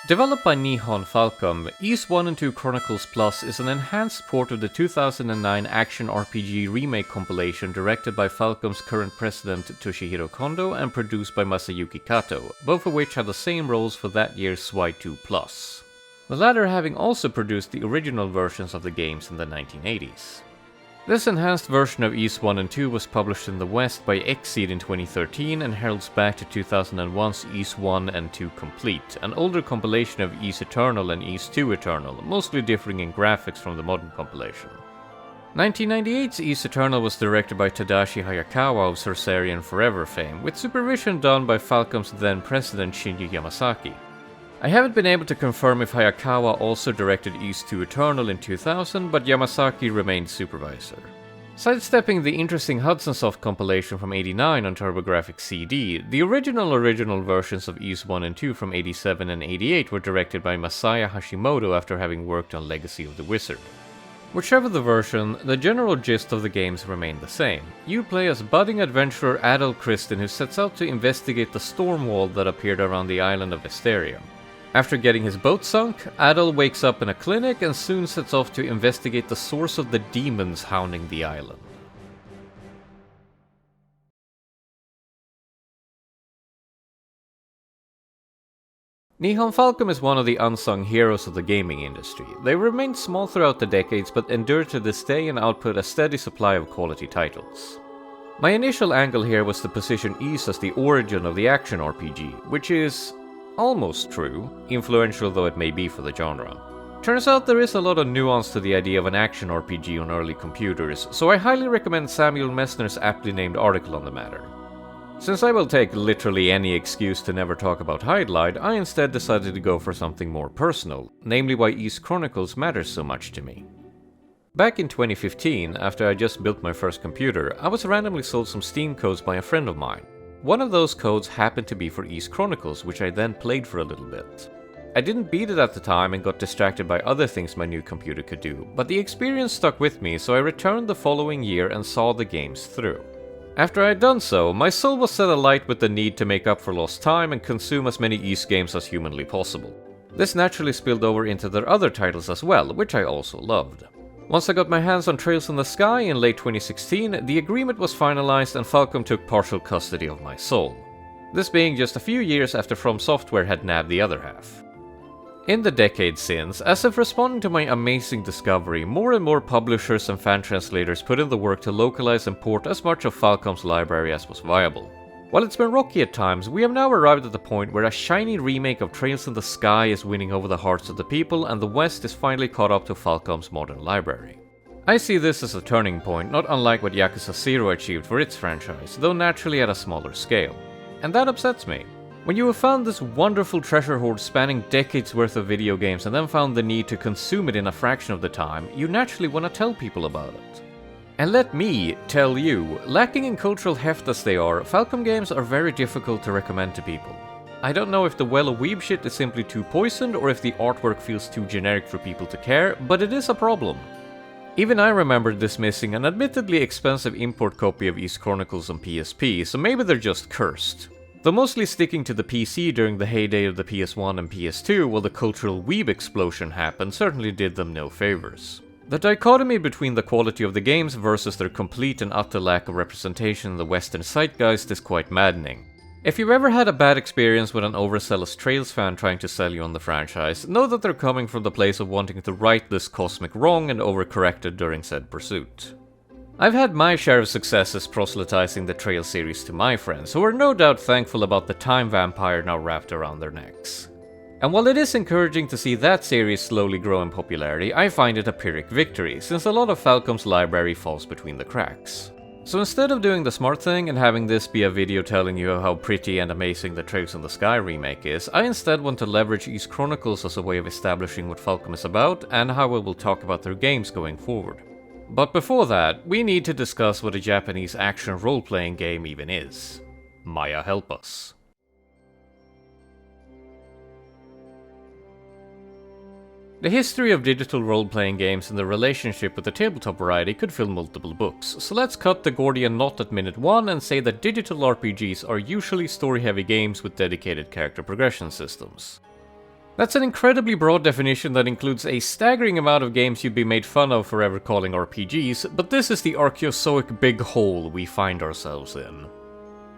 Developed by Nihon Falcom, Ys 1 and 2 Chronicles Plus is an enhanced port of the 2009 action RPG remake compilation directed by Falcom's current president Toshihiro Kondo and produced by Masayuki Kato, both of which had the same roles for that year's SWI2 Plus. The latter having also produced the original versions of the games in the 1980s. This enhanced version of Ys 1 and 2 was published in the West by Xseed in 2013 and heralds back to 2001's Ys 1 and 2 Complete, an older compilation of Ys Eternal and Ys 2 Eternal, mostly differing in graphics from the modern compilation. 1998's Ys Eternal was directed by Tadashi Hayakawa of Sorcery and Forever fame, with supervision done by Falcom's then president Shinji Yamasaki. I haven't been able to confirm if Hayakawa also directed Ys 2 Eternal in 2000, but Yamasaki remained supervisor. Sidestepping the interesting Hudson Soft compilation from '89 on TurboGrafx CD, the original versions of Ys 1 and 2 from '87 and '88 were directed by Masaya Hashimoto after having worked on Legacy of the Wizard. Whichever the version, the general gist of the games remained the same. You play as budding adventurer Adol Kristen who sets out to investigate the storm wall that appeared around the island of Esterium. After getting his boat sunk, Adol wakes up in a clinic and soon sets off to investigate the source of the demons hounding the island. Nihon Falcom is one of the unsung heroes of the gaming industry. They remained small throughout the decades but endure to this day and output a steady supply of quality titles. My initial angle here was to position Ys as the origin of the action RPG, which is almost true, influential though it may be for the genre. Turns out there is a lot of nuance to the idea of an action RPG on early computers, so I highly recommend Samuel Messner's aptly named article on the matter. Since I will take literally any excuse to never talk about Hydlide, I instead decided to go for something more personal, namely why Ys Chronicles matters so much to me. Back in 2015, after I just built my first computer, I was randomly sold some Steam codes by a friend of mine. One of those codes happened to be for Ys Chronicles, which I then played for a little bit. I didn't beat it at the time and got distracted by other things my new computer could do, but the experience stuck with me, so I returned the following year and saw the games through. After I had done so, my soul was set alight with the need to make up for lost time and consume as many Ys games as humanly possible. This naturally spilled over into their other titles as well, which I also loved. Once I got my hands on Trails in the Sky in late 2016, the agreement was finalized and Falcom took partial custody of my soul. This being just a few years after From Software had nabbed the other half. In the decade since, as if responding to my amazing discovery, more and more publishers and fan translators put in the work to localize and port as much of Falcom's library as was viable. While it's been rocky at times, we have now arrived at the point where a shiny remake of Trails in the Sky is winning over the hearts of the people and the West is finally caught up to Falcom's modern library. I see this as a turning point, not unlike what Yakuza 0 achieved for its franchise, though naturally at a smaller scale. And that upsets me. When you have found this wonderful treasure hoard spanning decades worth of video games and then found the need to consume it in a fraction of the time, you naturally want to tell people about it. And let me tell you, lacking in cultural heft as they are, Falcom games are very difficult to recommend to people. I don't know if the well of weeb shit is simply too poisoned or if the artwork feels too generic for people to care, but it is a problem. Even I remember dismissing an admittedly expensive import copy of Ys Chronicles on PSP, so maybe they're just cursed. Though mostly sticking to the PC during the heyday of the PS1 and PS2 while the cultural weeb explosion happened certainly did them no favors. The dichotomy between the quality of the games versus their complete and utter lack of representation in the Western zeitgeist is quite maddening. If you've ever had a bad experience with an overzealous Trails fan trying to sell you on the franchise, know that they're coming from the place of wanting to right this cosmic wrong and overcorrected during said pursuit. I've had my share of successes proselytizing the Trails series to my friends, who are no doubt thankful about the time vampire now wrapped around their necks. And while it is encouraging to see that series slowly grow in popularity, I find it a Pyrrhic victory, since a lot of Falcom's library falls between the cracks. So instead of doing the smart thing and having this be a video telling you how pretty and amazing the Trails in the Sky remake is, I instead want to leverage Ys Chronicles as a way of establishing what Falcom is about and how we will talk about their games going forward. But before that, we need to discuss what a Japanese action role-playing game even is. Maya, help us. The history of digital role-playing games and the relationship with the tabletop variety could fill multiple books, so let's cut the Gordian knot at minute 1 and say that digital RPGs are usually story-heavy games with dedicated character progression systems. That's an incredibly broad definition that includes a staggering amount of games you'd be made fun of for ever calling RPGs, but this is the Archaeozoic big hole we find ourselves in.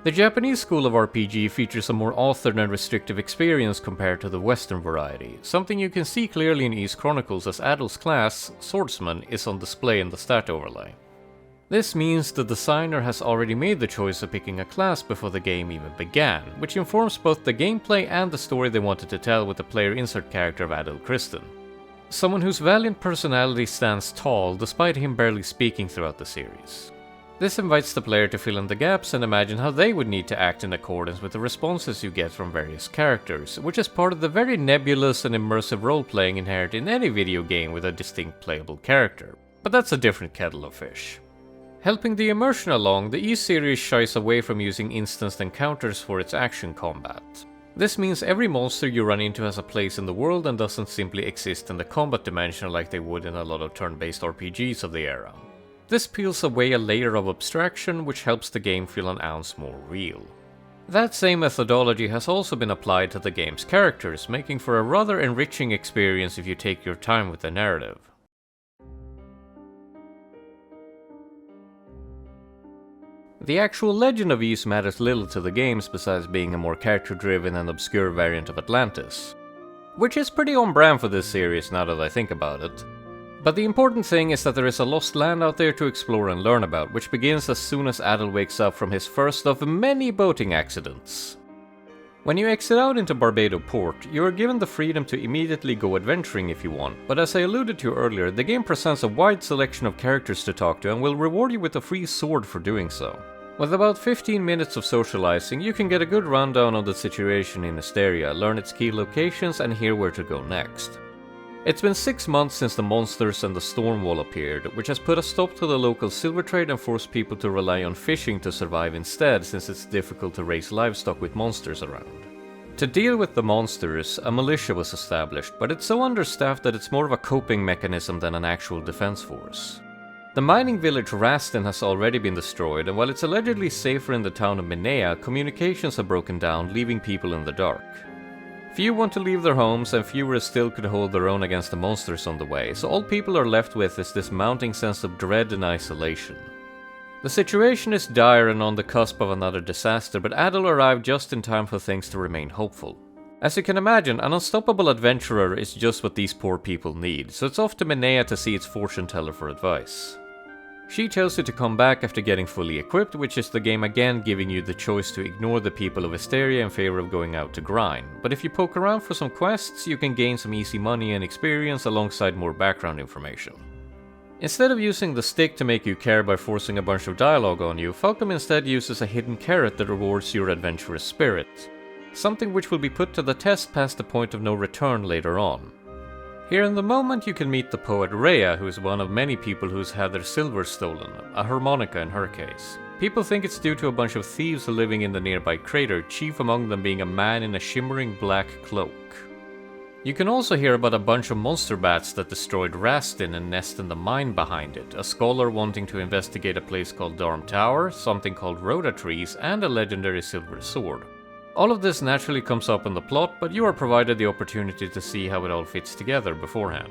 The Japanese school of RPG features a more authored and restrictive experience compared to the Western variety, something you can see clearly in Ys Chronicles as Adol's class, Swordsman, is on display in the stat overlay. This means the designer has already made the choice of picking a class before the game even began, which informs both the gameplay and the story they wanted to tell with the player insert character of Adol Christen. Someone whose valiant personality stands tall despite him barely speaking throughout the series. This invites the player to fill in the gaps and imagine how they would need to act in accordance with the responses you get from various characters, which is part of the very nebulous and immersive role-playing inherent in any video game with a distinct playable character. But that's a different kettle of fish. Helping the immersion along, the Ys series shies away from using instanced encounters for its action combat. This means every monster you run into has a place in the world and doesn't simply exist in the combat dimension like they would in a lot of turn-based RPGs of the era. This peels away a layer of abstraction which helps the game feel an ounce more real. That same methodology has also been applied to the game's characters, making for a rather enriching experience if you take your time with the narrative. The actual legend of Ys matters little to the games besides being a more character-driven and obscure variant of Atlantis, which is pretty on brand for this series now that I think about it. But the important thing is that there is a lost land out there to explore and learn about, which begins as soon as Adol wakes up from his first of many boating accidents. When you exit out into Barbado Port, you are given the freedom to immediately go adventuring if you want, but as I alluded to earlier, the game presents a wide selection of characters to talk to and will reward you with a free sword for doing so. With about 15 minutes of socializing, you can get a good rundown on the situation in Asteria, learn its key locations and hear where to go next. It's been 6 months since the monsters and the storm wall appeared, which has put a stop to the local silver trade and forced people to rely on fishing to survive instead, since it's difficult to raise livestock with monsters around. To deal with the monsters, a militia was established, but it's so understaffed that it's more of a coping mechanism than an actual defense force. The mining village Rastin has already been destroyed, and while it's allegedly safer in the town of Minea, communications have broken down, leaving people in the dark. Few want to leave their homes, and fewer still could hold their own against the monsters on the way, so all people are left with is this mounting sense of dread and isolation. The situation is dire and on the cusp of another disaster, but Adol arrived just in time for things to remain hopeful. As you can imagine, an unstoppable adventurer is just what these poor people need, so it's off to Minea to see its fortune teller for advice. She tells you to come back after getting fully equipped, which is the game again giving you the choice to ignore the people of Asteria in favor of going out to grind. But if you poke around for some quests, you can gain some easy money and experience alongside more background information. Instead of using the stick to make you care by forcing a bunch of dialogue on you, Falcom instead uses a hidden carrot that rewards your adventurous spirit, something which will be put to the test past the point of no return later on. Here in the moment you can meet the poet Rhea, who is one of many people who's had their silver stolen, a harmonica in her case. People think it's due to a bunch of thieves living in the nearby crater, chief among them being a man in a shimmering black cloak. You can also hear about a bunch of monster bats that destroyed Rastin and nest in the mine behind it, a scholar wanting to investigate a place called Darm Tower, something called Rhoda trees, and a legendary silver sword. All of this naturally comes up in the plot, but you are provided the opportunity to see how it all fits together beforehand.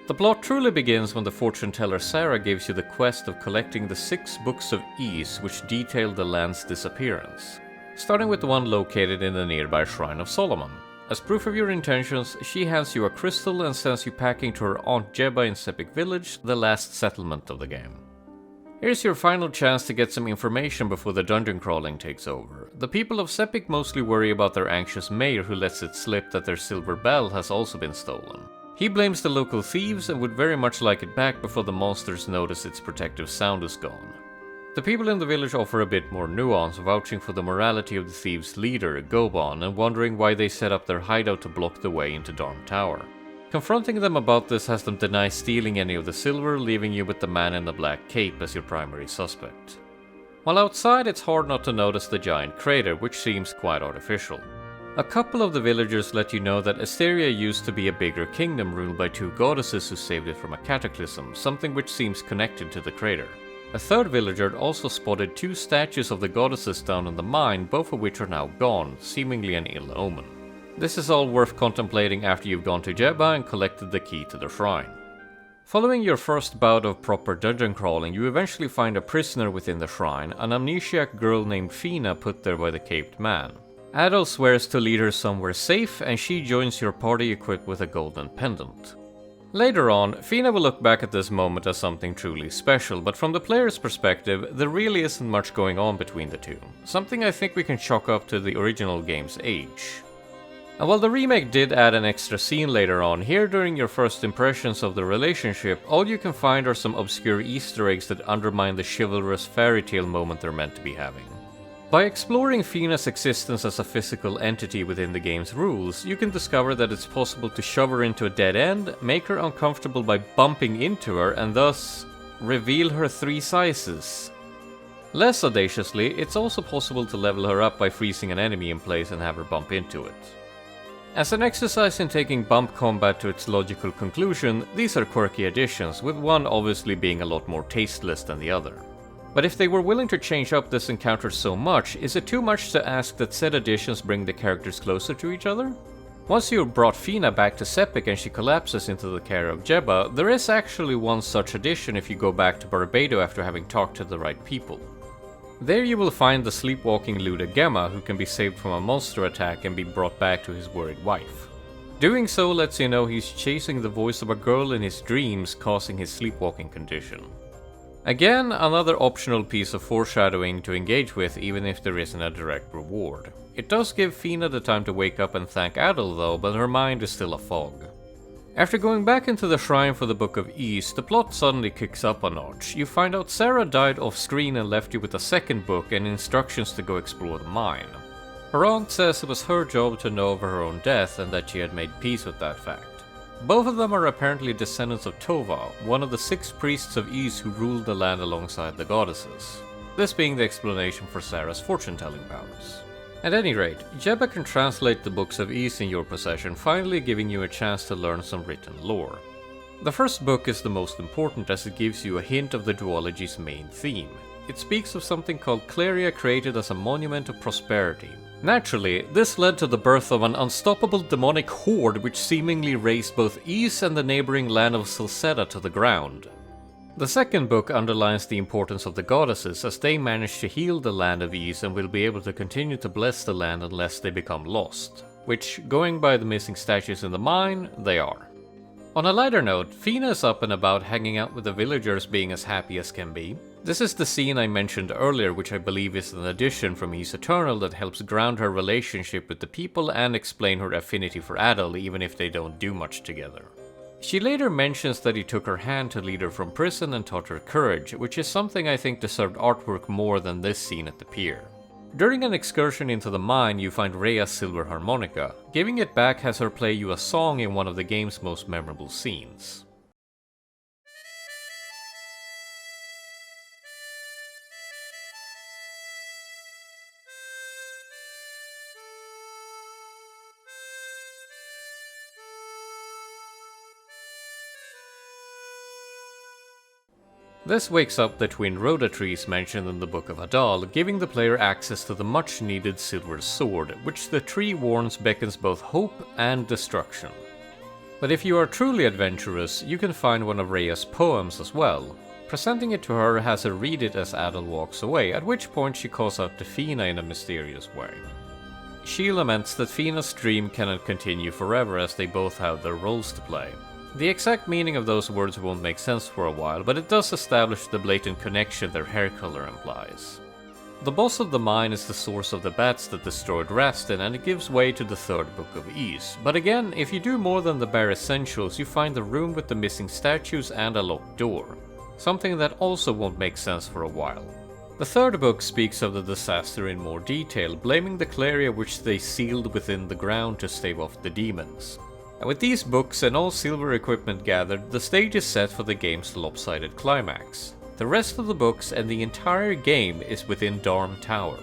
The plot truly begins when the fortune teller Sarah gives you the quest of collecting the 6 books of Ys which detail the land's disappearance, starting with the one located in the nearby Shrine of Solomon. As proof of your intentions, she hands you a crystal and sends you packing to her Aunt Jebba in Sepik Village, the last settlement of the game. Here's your final chance to get some information before the dungeon crawling takes over. The people of Sepik mostly worry about their anxious mayor who lets it slip that their silver bell has also been stolen. He blames the local thieves and would very much like it back before the monsters notice its protective sound is gone. The people in the village offer a bit more nuance, vouching for the morality of the thieves' leader, Goban, and wondering why they set up their hideout to block the way into Darm Tower. Confronting them about this has them deny stealing any of the silver, leaving you with the man in the black cape as your primary suspect. While outside, it's hard not to notice the giant crater, which seems quite artificial. A couple of the villagers let you know that Asteria used to be a bigger kingdom ruled by 2 goddesses who saved it from a cataclysm, something which seems connected to the crater. A third villager also spotted 2 statues of the goddesses down in the mine, both of which are now gone, seemingly an ill omen. This is all worth contemplating after you've gone to Jebba and collected the key to the shrine. Following your first bout of proper dungeon crawling, you eventually find a prisoner within the shrine, an amnesiac girl named Fina put there by the Caped Man. Adol swears to lead her somewhere safe, and she joins your party equipped with a golden pendant. Later on, Fina will look back at this moment as something truly special, but from the player's perspective, there really isn't much going on between the two, something I think we can chalk up to the original game's age. And while the remake did add an extra scene later on, here during your first impressions of the relationship, all you can find are some obscure Easter eggs that undermine the chivalrous fairy tale moment they're meant to be having. By exploring Fina's existence as a physical entity within the game's rules, you can discover that it's possible to shove her into a dead end, make her uncomfortable by bumping into her, and thus reveal her 3 sizes. Less audaciously, it's also possible to level her up by freezing an enemy in place and have her bump into it. As an exercise in taking bump combat to its logical conclusion, these are quirky additions, with one obviously being a lot more tasteless than the other. But if they were willing to change up this encounter so much, is it too much to ask that said additions bring the characters closer to each other? Once you've brought Fina back to Sepik and she collapses into the care of Jebba, there is actually one such addition if you go back to Barbato after having talked to the right people. There you will find the sleepwalking Luda Gemma, who can be saved from a monster attack and be brought back to his worried wife. Doing so lets you know he's chasing the voice of a girl in his dreams, causing his sleepwalking condition. Again, another optional piece of foreshadowing to engage with, even if there isn't a direct reward. It does give Fina the time to wake up and thank Adol though, but her mind is still a fog. After going back into the shrine for the Book of Ys, the plot suddenly kicks up a notch. You find out Sarah died off screen and left you with a second book and instructions to go explore the mine. Her aunt says it was her job to know of her own death and that she had made peace with that fact. Both of them are apparently descendants of Tova, one of the 6 priests of Ys who ruled the land alongside the goddesses. This being the explanation for Sarah's fortune-telling powers. At any rate, Jebba can translate the books of Ys in your possession, finally giving you a chance to learn some written lore. The first book is the most important as it gives you a hint of the duology's main theme. It speaks of something called Cleria created as a monument of prosperity. Naturally, this led to the birth of an unstoppable demonic horde which seemingly razed both Ys and the neighboring land of Silseda to the ground. The second book underlines the importance of the goddesses as they manage to heal the land of Ys and will be able to continue to bless the land unless they become lost. Which, going by the missing statues in the mine, they are. On a lighter note, Fina is up and about hanging out with the villagers being as happy as can be. This is the scene I mentioned earlier, which I believe is an addition from Ys Eternal that helps ground her relationship with the people and explain her affinity for Adol even if they don't do much together. She later mentions that he took her hand to lead her from prison and taught her courage, which is something I think deserved artwork more than this scene at the pier. During an excursion into the mine, you find Rhea's silver harmonica. Giving it back has her play you a song in one of the game's most memorable scenes. This wakes up the twin Rhoda trees mentioned in the Book of Hadal, giving the player access to the much needed silver sword, which the tree warns beckons both hope and destruction. But if you are truly adventurous, you can find one of Rhea's poems as well. Presenting it to her has her read it as Adol walks away, at which point she calls out to Fina in a mysterious way. She laments that Fina's dream cannot continue forever as they both have their roles to play. The exact meaning of those words won't make sense for a while, but it does establish the blatant connection their hair color implies. The boss of the mine is the source of the bats that destroyed Rastin, and it gives way to the third Book of Ys. But again, if you do more than the bare essentials, you find the room with the missing statues and a locked door. Something that also won't make sense for a while. The third book speaks of the disaster in more detail, blaming the Cleria which they sealed within the ground to stave off the demons. And with these books and all silver equipment gathered, the stage is set for the game's lopsided climax. The rest of the books and the entire game is within Darm Tower.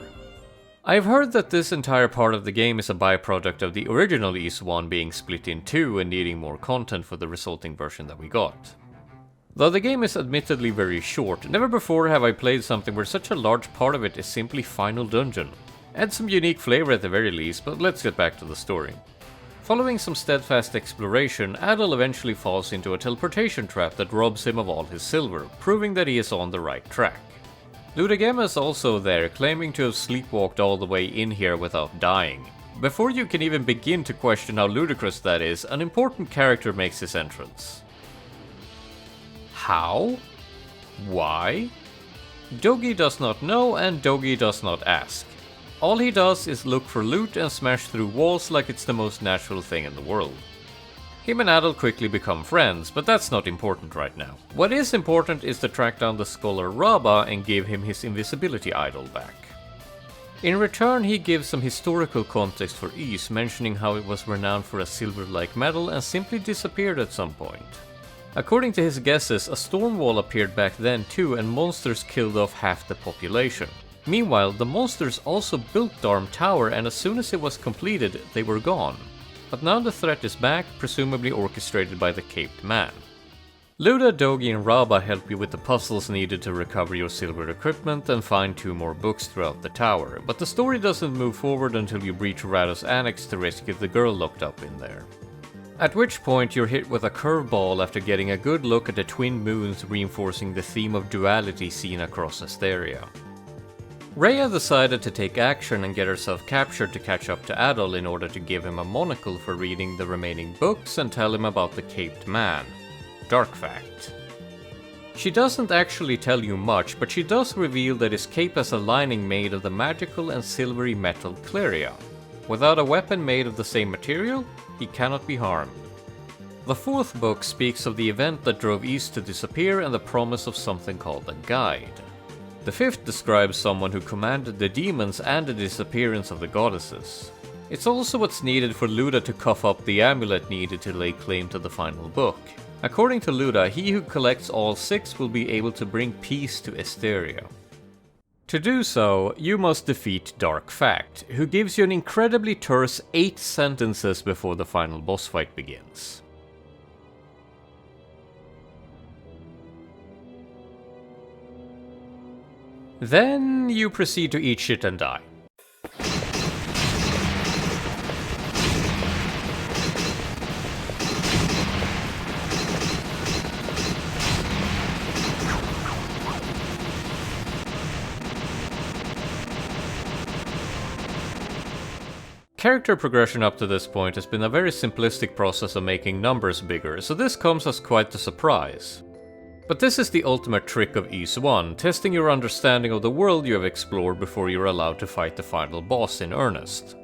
I've heard that this entire part of the game is a byproduct of the original Ys 1 being split in two and needing more content for the resulting version that we got. Though the game is admittedly very short, never before have I played something where such a large part of it is simply Final Dungeon. Adds some unique flavor at the very least, but let's get back to the story. Following some steadfast exploration, Adol eventually falls into a teleportation trap that robs him of all his silver, proving that he is on the right track. Ludogema is also there, claiming to have sleepwalked all the way in here without dying. Before you can even begin to question how ludicrous that is, an important character makes his entrance. How? Why? Dogi does not know, and Dogi does not ask. All he does is look for loot and smash through walls like it's the most natural thing in the world. Him and Adol quickly become friends, but that's not important right now. What is important is to track down the scholar Raba and give him his invisibility idol back. In return, he gives some historical context for Ys, mentioning how it was renowned for a silver-like metal and simply disappeared at some point. According to his guesses, a storm wall appeared back then too, and monsters killed off half the population. Meanwhile, the monsters also built Darm Tower, and as soon as it was completed, they were gone. But now the threat is back, presumably orchestrated by the Caped Man. Luda, Dogi and Raba help you with the puzzles needed to recover your silver equipment and find 2 more books throughout the tower, but the story doesn't move forward until you breach Rados' annex to rescue the girl locked up in there. At which point you're hit with a curveball after getting a good look at the twin moons, reinforcing the theme of duality seen across Asteria. Rhea decided to take action and get herself captured to catch up to Adol in order to give him a monocle for reading the remaining books and tell him about the Caped Man. Dark fact. She doesn't actually tell you much, but she does reveal that his cape has a lining made of the magical and silvery metal Cleria. Without a weapon made of the same material, he cannot be harmed. The 4th book speaks of the event that drove Ys to disappear and the promise of something called a guide. The 5th describes someone who commanded the demons and the disappearance of the goddesses. It's also what's needed for Luda to cough up the amulet needed to lay claim to the final book. According to Luda, he who collects all 6 will be able to bring peace to Asteria. To do so, you must defeat Dark Fact, who gives you an incredibly terse 8 sentences before the final boss fight begins. Then you proceed to eat shit and die. Character progression up to this point has been a very simplistic process of making numbers bigger, so this comes as quite a surprise. But this is the ultimate trick of Ys 1, testing your understanding of the world you have explored before you're allowed to fight the final boss in earnest.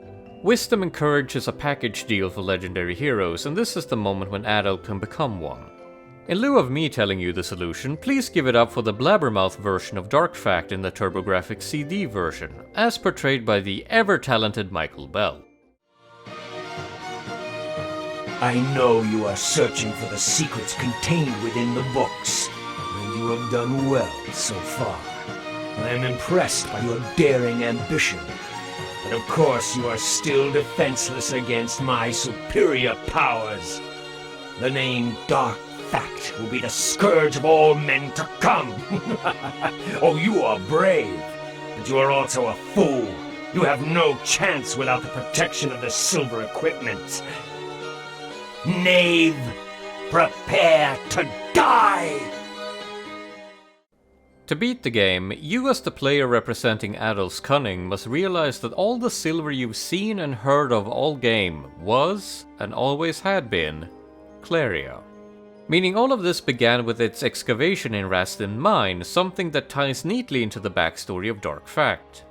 Wisdom and Courage is a package deal for legendary heroes, and this is the moment when Adol can become one. In lieu of me telling you the solution, please give it up for the blabbermouth version of Dark Fact in the TurboGrafx CD version, as portrayed by the ever-talented Michael Bell. I know you are searching for the secrets contained within the books, and you have done well so far. I am impressed by your daring ambition, but of course you are still defenseless against my superior powers. The name Dark Fact will be the scourge of all men to come. Oh, you are brave, but you are also a fool. You have no chance without the protection of the silver equipment. Knave, prepare to die! To beat the game, you as the player representing Adol's cunning must realize that all the silver you've seen and heard of all game was, and always had been, Cleria. Meaning all of this began with its excavation in Rastin Mine, something that ties neatly into the backstory of Dark Fact.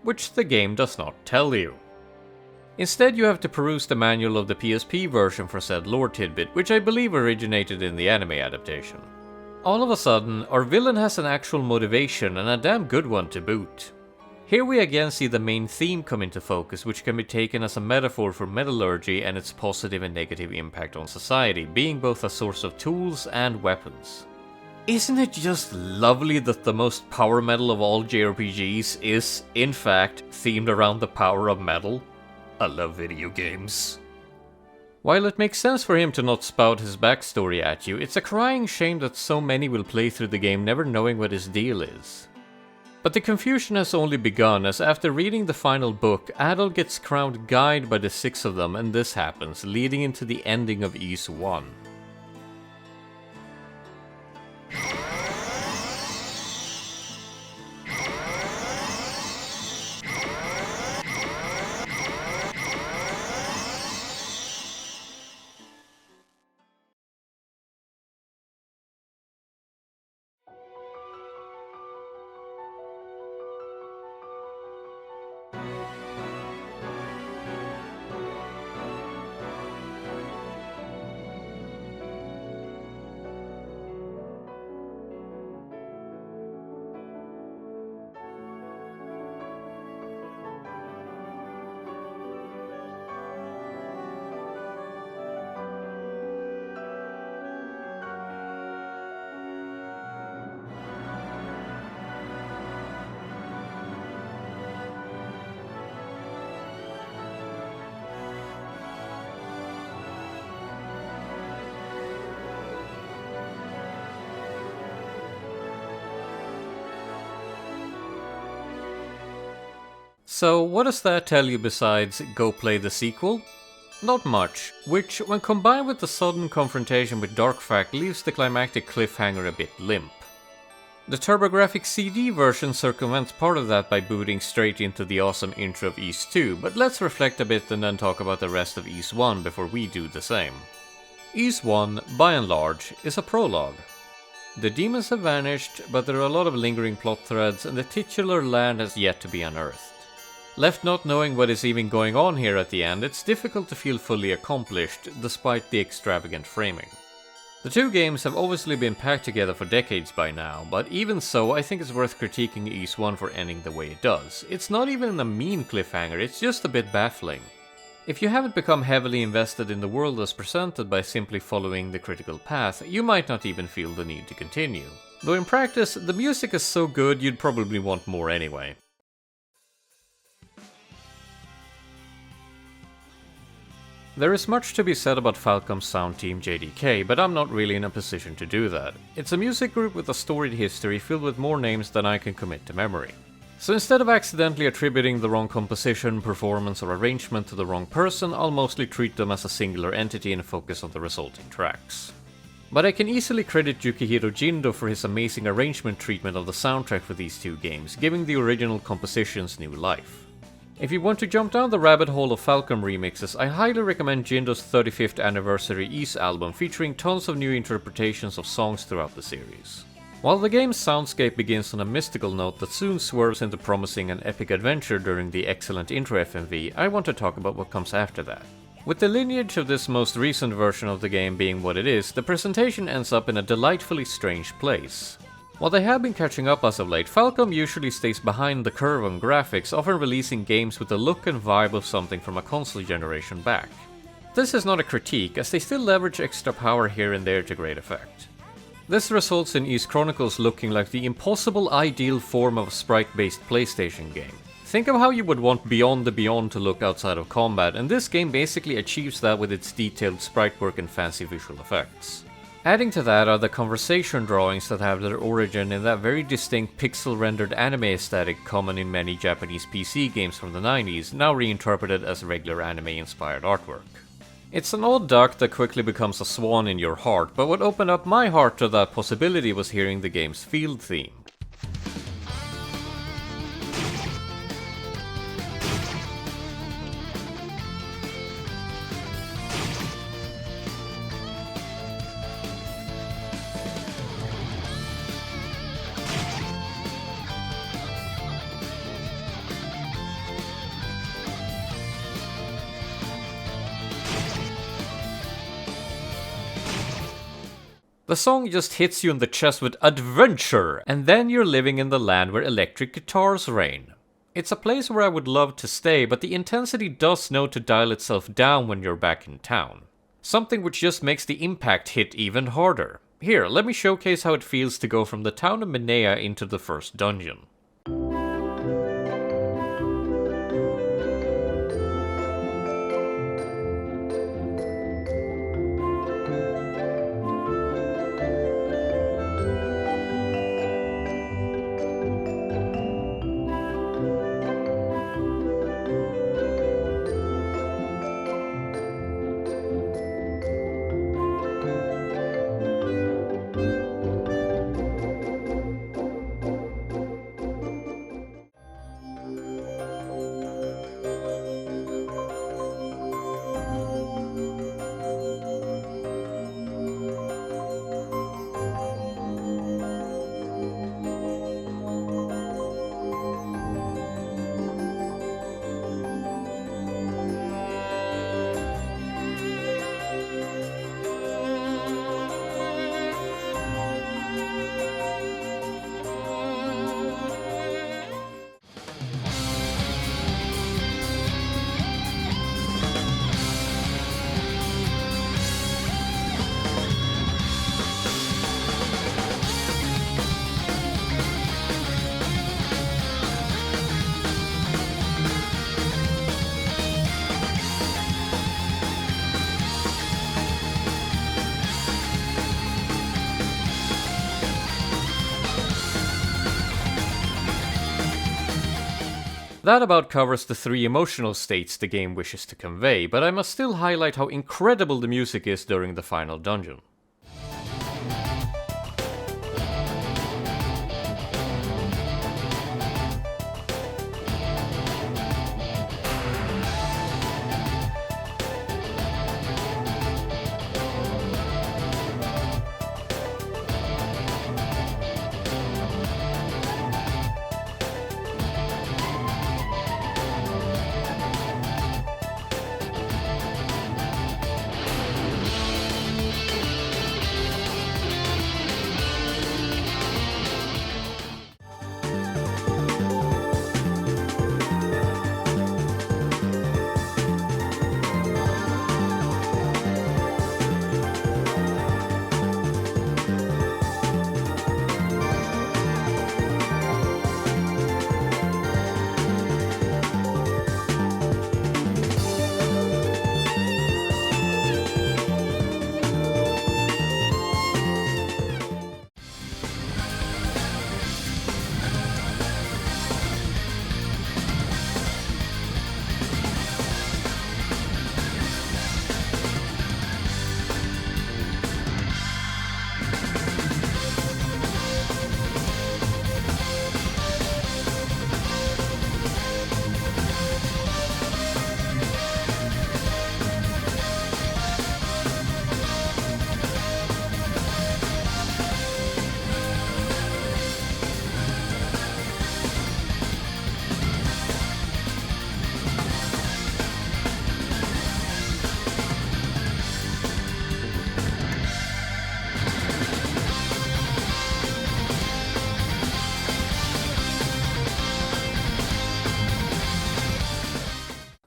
Which the game does not tell you. Instead, you have to peruse the manual of the PSP version for said lore tidbit, which I believe originated in the anime adaptation. All of a sudden, our villain has an actual motivation, and a damn good one to boot. Here we again see the main theme come into focus, which can be taken as a metaphor for metallurgy and its positive and negative impact on society, being both a source of tools and weapons. Isn't it just lovely that the most power metal of all JRPGs is, in fact, themed around the power of metal? I love video games. While it makes sense for him to not spout his backstory at you, it's a crying shame that so many will play through the game never knowing what his deal is. But the confusion has only begun, as after reading the final book, Adol gets crowned guide by the 6 of them, and this happens, leading into the ending of Ys 1. So what does that tell you besides go play the sequel? Not much, which when combined with the sudden confrontation with Darkfang leaves the climactic cliffhanger a bit limp. The TurboGrafx CD version circumvents part of that by booting straight into the awesome intro of Ys 2, but let's reflect a bit and then talk about the rest of Ys 1 before we do the same. Ys 1, by and large, is a prologue. The demons have vanished, but there are a lot of lingering plot threads and the titular land has yet to be unearthed. Left not knowing what is even going on here at the end, it's difficult to feel fully accomplished, despite the extravagant framing. The two games have obviously been packed together for decades by now, but even so I think it's worth critiquing Ys 1 for ending the way it does. It's not even a mean cliffhanger, it's just a bit baffling. If you haven't become heavily invested in the world as presented by simply following the critical path, you might not even feel the need to continue. Though in practice, the music is so good you'd probably want more anyway. There is much to be said about Falcom's sound team JDK, but I'm not really in a position to do that. It's a music group with a storied history filled with more names than I can commit to memory. So instead of accidentally attributing the wrong composition, performance or arrangement to the wrong person, I'll mostly treat them as a singular entity and focus on the resulting tracks. But I can easily credit Yukihiro Jindo for his amazing arrangement treatment of the soundtrack for these two games, giving the original compositions new life. If you want to jump down the rabbit hole of Falcom remixes, I highly recommend Jindo's 35th anniversary Ys album featuring tons of new interpretations of songs throughout the series. While the game's soundscape begins on a mystical note that soon swerves into promising an epic adventure during the excellent intro FMV, I want to talk about what comes after that. With the lineage of this most recent version of the game being what it is, the presentation ends up in a delightfully strange place. While they have been catching up as of late, Falcom usually stays behind the curve on graphics, often releasing games with the look and vibe of something from a console generation back. This is not a critique, as they still leverage extra power here and there to great effect. This results in Ys Chronicles looking like the impossible ideal form of a sprite-based PlayStation game. Think of how you would want Beyond the Beyond to look outside of combat, and this game basically achieves that with its detailed sprite work and fancy visual effects. Adding to that are the conversation drawings that have their origin in that very distinct pixel-rendered anime aesthetic common in many Japanese PC games from the 90s, now reinterpreted as regular anime-inspired artwork. It's an odd duck that quickly becomes a swan in your heart, but what opened up my heart to that possibility was hearing the game's field theme. The song just hits you in the chest with adventure, and then you're living in the land where electric guitars reign. It's a place where I would love to stay, but the intensity does know to dial itself down when you're back in town. Something which just makes the impact hit even harder. Here, let me showcase how it feels to go from the town of Minea into the first dungeon. That about covers the 3 emotional states the game wishes to convey, but I must still highlight how incredible the music is during the final dungeon.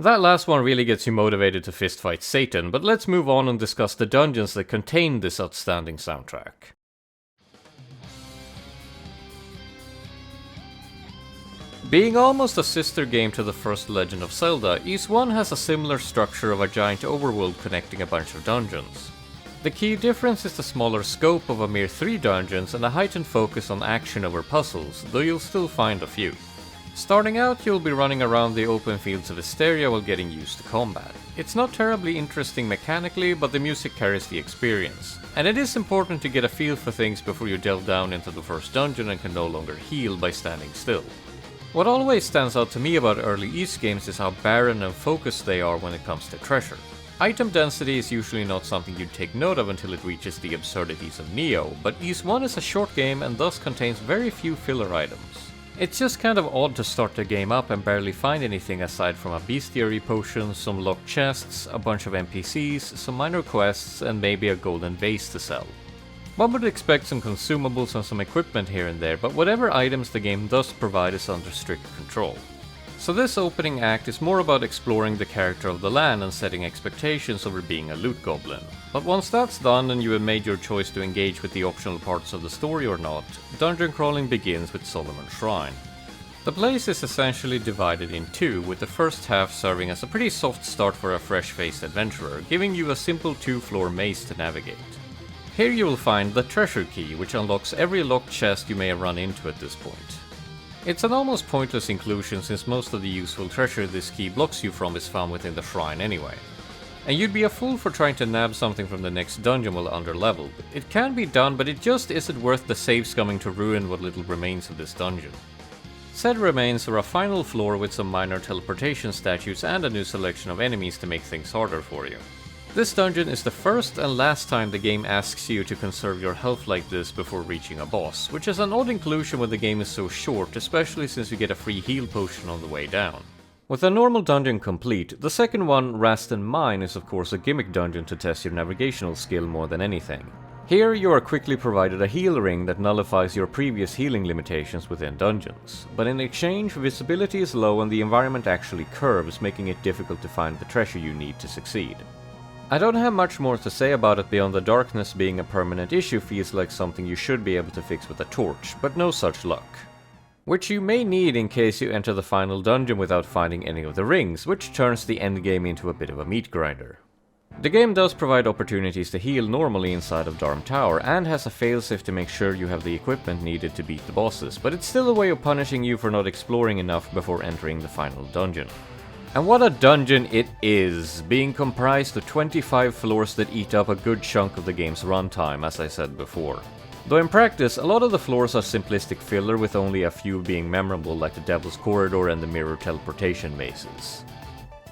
That last one really gets you motivated to fistfight Satan, but let's move on and discuss the dungeons that contain this outstanding soundtrack. Being almost a sister game to the first Legend of Zelda, Ys 1 has a similar structure of a giant overworld connecting a bunch of dungeons. The key difference is the smaller scope of a mere 3 dungeons and a heightened focus on action over puzzles, though you'll still find a few. Starting out, you'll be running around the open fields of Hysteria while getting used to combat. It's not terribly interesting mechanically, but the music carries the experience. And it is important to get a feel for things before you delve down into the first dungeon and can no longer heal by standing still. What always stands out to me about early Ys games is how barren and focused they are when it comes to treasure. Item density is usually not something you'd take note of until it reaches the absurdities of Neo, but Ys 1 is a short game and thus contains very few filler items. It's just kind of odd to start the game up and barely find anything aside from a bestiary potion, some locked chests, a bunch of NPCs, some minor quests, and maybe a golden vase to sell. One would expect some consumables and some equipment here and there, but whatever items the game does provide is under strict control. So this opening act is more about exploring the character of the land and setting expectations over being a loot goblin. But once that's done and you have made your choice to engage with the optional parts of the story or not, dungeon crawling begins with Solomon's Shrine. The place is essentially divided in 2, with the first half serving as a pretty soft start for a fresh-faced adventurer, giving you a simple 2-floor maze to navigate. Here you will find the treasure key, which unlocks every locked chest you may have run into at this point. It's an almost pointless inclusion since most of the useful treasure this key blocks you from is found within the shrine anyway. And you'd be a fool for trying to nab something from the next dungeon while underleveled. It can be done, but it just isn't worth the save scumming to ruin what little remains of this dungeon. Said remains are a final floor with some minor teleportation statues and a new selection of enemies to make things harder for you. This dungeon is the first and last time the game asks you to conserve your health like this before reaching a boss, which is an odd inclusion when the game is so short, especially since you get a free heal potion on the way down. With a normal dungeon complete, the second one, Raston Mine, is of course a gimmick dungeon to test your navigational skill more than anything. Here you are quickly provided a heal ring that nullifies your previous healing limitations within dungeons, but in exchange visibility is low and the environment actually curves, making it difficult to find the treasure you need to succeed. I don't have much more to say about it beyond the darkness being a permanent issue feels like something you should be able to fix with a torch, but no such luck. Which you may need in case you enter the final dungeon without finding any of the rings, which turns the endgame into a bit of a meat grinder. The game does provide opportunities to heal normally inside of Darm Tower, and has a failsafe to make sure you have the equipment needed to beat the bosses, but it's still a way of punishing you for not exploring enough before entering the final dungeon. And what a dungeon it is, being comprised of 25 floors that eat up a good chunk of the game's runtime, as I said before. Though in practice, a lot of the floors are simplistic filler, with only a few being memorable, like the Devil's Corridor and the Mirror Teleportation mazes.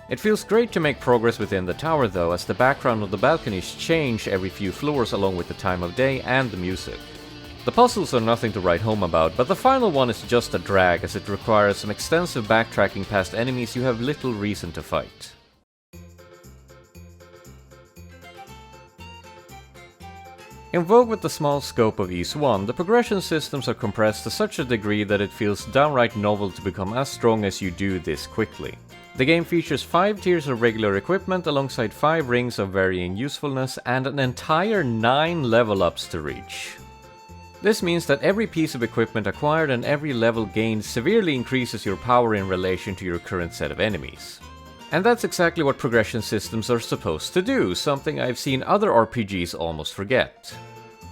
It feels great to make progress within the tower though, as the background of the balconies change every few floors along with the time of day and the music. The puzzles are nothing to write home about, but the final one is just a drag, as it requires some extensive backtracking past enemies you have little reason to fight. In Vogue with the small scope of Ys 1, the progression systems are compressed to such a degree that it feels downright novel to become as strong as you do this quickly. The game features 5 tiers of regular equipment alongside 5 rings of varying usefulness and an entire 9 level ups to reach. This means that every piece of equipment acquired and every level gained severely increases your power in relation to your current set of enemies. And that's exactly what progression systems are supposed to do, something I've seen other RPGs almost forget.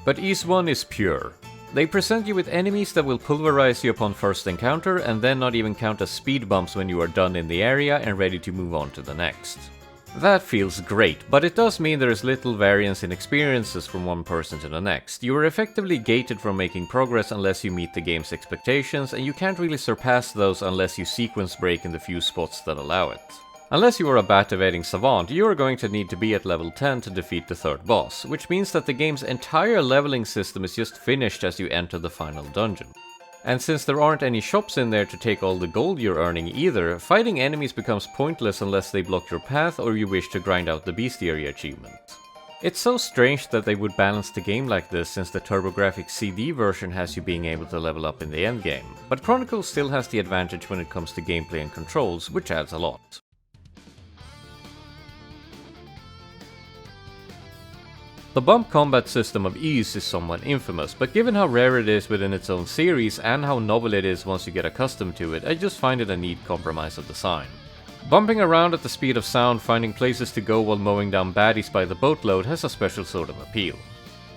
But Ys 1 is pure. They present you with enemies that will pulverize you upon first encounter, and then not even count as speed bumps when you are done in the area and ready to move on to the next. That feels great, but it does mean there is little variance in experiences from one person to the next. You are effectively gated from making progress unless you meet the game's expectations, and you can't really surpass those unless you sequence break in the few spots that allow it. Unless you are a bat-evading savant, you are going to need to be at level 10 to defeat the third boss, which means that the game's entire leveling system is just finished as you enter the final dungeon. And since there aren't any shops in there to take all the gold you're earning either, fighting enemies becomes pointless unless they block your path or you wish to grind out the Bestiary achievement. It's so strange that they would balance the game like this, since the TurboGrafx CD version has you being able to level up in the endgame, but Chronicles still has the advantage when it comes to gameplay and controls, which adds a lot. The bump combat system of Ys is somewhat infamous, but given how rare it is within its own series and how novel it is once you get accustomed to it, I just find it a neat compromise of design. Bumping around at the speed of sound, finding places to go while mowing down baddies by the boatload has a special sort of appeal.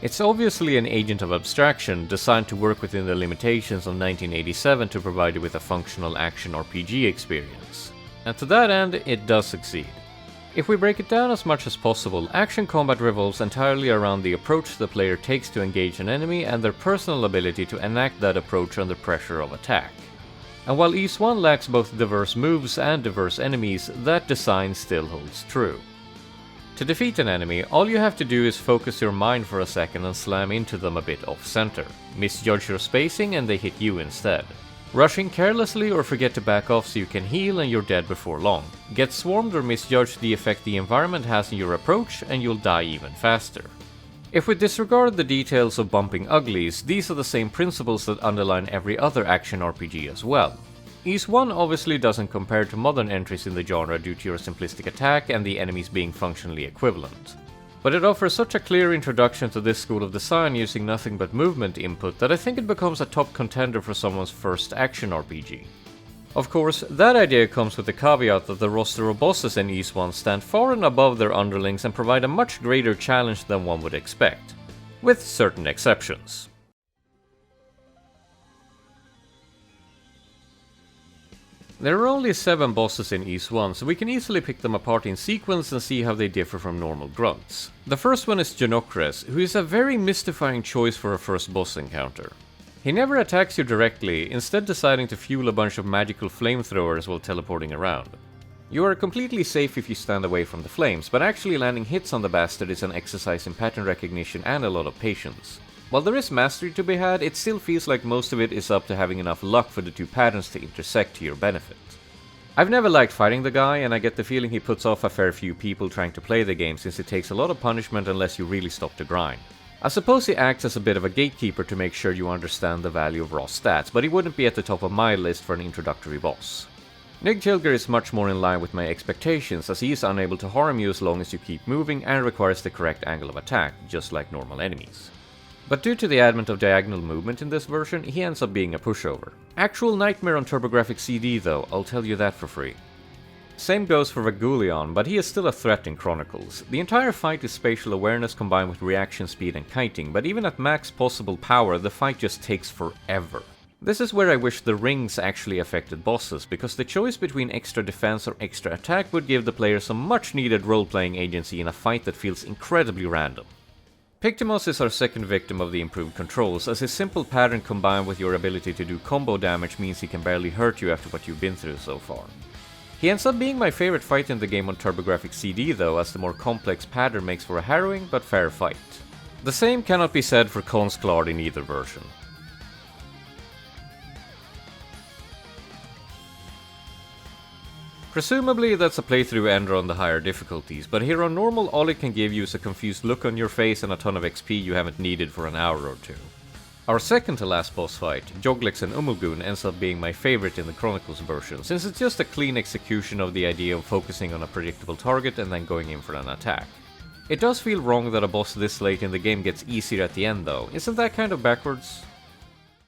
It's obviously an agent of abstraction, designed to work within the limitations of 1987 to provide you with a functional action RPG experience. And to that end, it does succeed. If we break it down as much as possible, action combat revolves entirely around the approach the player takes to engage an enemy and their personal ability to enact that approach under pressure of attack. And while Ys 1 lacks both diverse moves and diverse enemies, that design still holds true. To defeat an enemy, all you have to do is focus your mind for a second and slam into them a bit off-center. Misjudge your spacing and they hit you instead. Rushing carelessly or forget to back off so you can heal and you're dead before long. Get swarmed or misjudge the effect the environment has on your approach and you'll die even faster. If we disregard the details of bumping uglies, these are the same principles that underline every other action RPG as well. Ys 1 obviously doesn't compare to modern entries in the genre due to your simplistic attack and the enemies being functionally equivalent. But it offers such a clear introduction to this school of design using nothing but movement input that I think it becomes a top contender for someone's first action RPG. Of course, that idea comes with the caveat that the roster of bosses in Ys 1 stand far and above their underlings and provide a much greater challenge than one would expect, with certain exceptions. There are only 7 bosses in Ys 1, so we can easily pick them apart in sequence and see how they differ from normal grunts. The first one is Genocres, who is a very mystifying choice for a first boss encounter. He never attacks you directly, instead deciding to fuel a bunch of magical flamethrowers while teleporting around. You are completely safe if you stand away from the flames, but actually landing hits on the bastard is an exercise in pattern recognition and a lot of patience. While there is mastery to be had, it still feels like most of it is up to having enough luck for the two patterns to intersect to your benefit. I've never liked fighting the guy, and I get the feeling he puts off a fair few people trying to play the game since it takes a lot of punishment unless you really stop to grind. I suppose he acts as a bit of a gatekeeper to make sure you understand the value of raw stats, but he wouldn't be at the top of my list for an introductory boss. Nigtilger is much more in line with my expectations, as he is unable to harm you as long as you keep moving and requires the correct angle of attack, just like normal enemies. But due to the advent of diagonal movement in this version, he ends up being a pushover. Actual nightmare on TurboGrafx CD though, I'll tell you that for free. Same goes for Vagulion, but he is still a threat in Chronicles. The entire fight is spatial awareness combined with reaction speed and kiting, but even at max possible power, the fight just takes forever. This is where I wish the rings actually affected bosses, because the choice between extra defense or extra attack would give the player some much needed role-playing agency in a fight that feels incredibly random. Pictimos is our second victim of the improved controls, as his simple pattern combined with your ability to do combo damage means he can barely hurt you after what you've been through so far. He ends up being my favorite fight in the game on TurboGrafx CD though, as the more complex pattern makes for a harrowing but fair fight. The same cannot be said for Consklard in either version. Presumably that's a playthrough ender on the higher difficulties, but here on normal all it can give you is a confused look on your face and a ton of XP you haven't needed for an hour or two. Our second to last boss fight, Joglex and Umulgun, ends up being my favorite in the Chronicles version, since it's just a clean execution of the idea of focusing on a predictable target and then going in for an attack. It does feel wrong that a boss this late in the game gets easier at the end though, isn't that kind of backwards?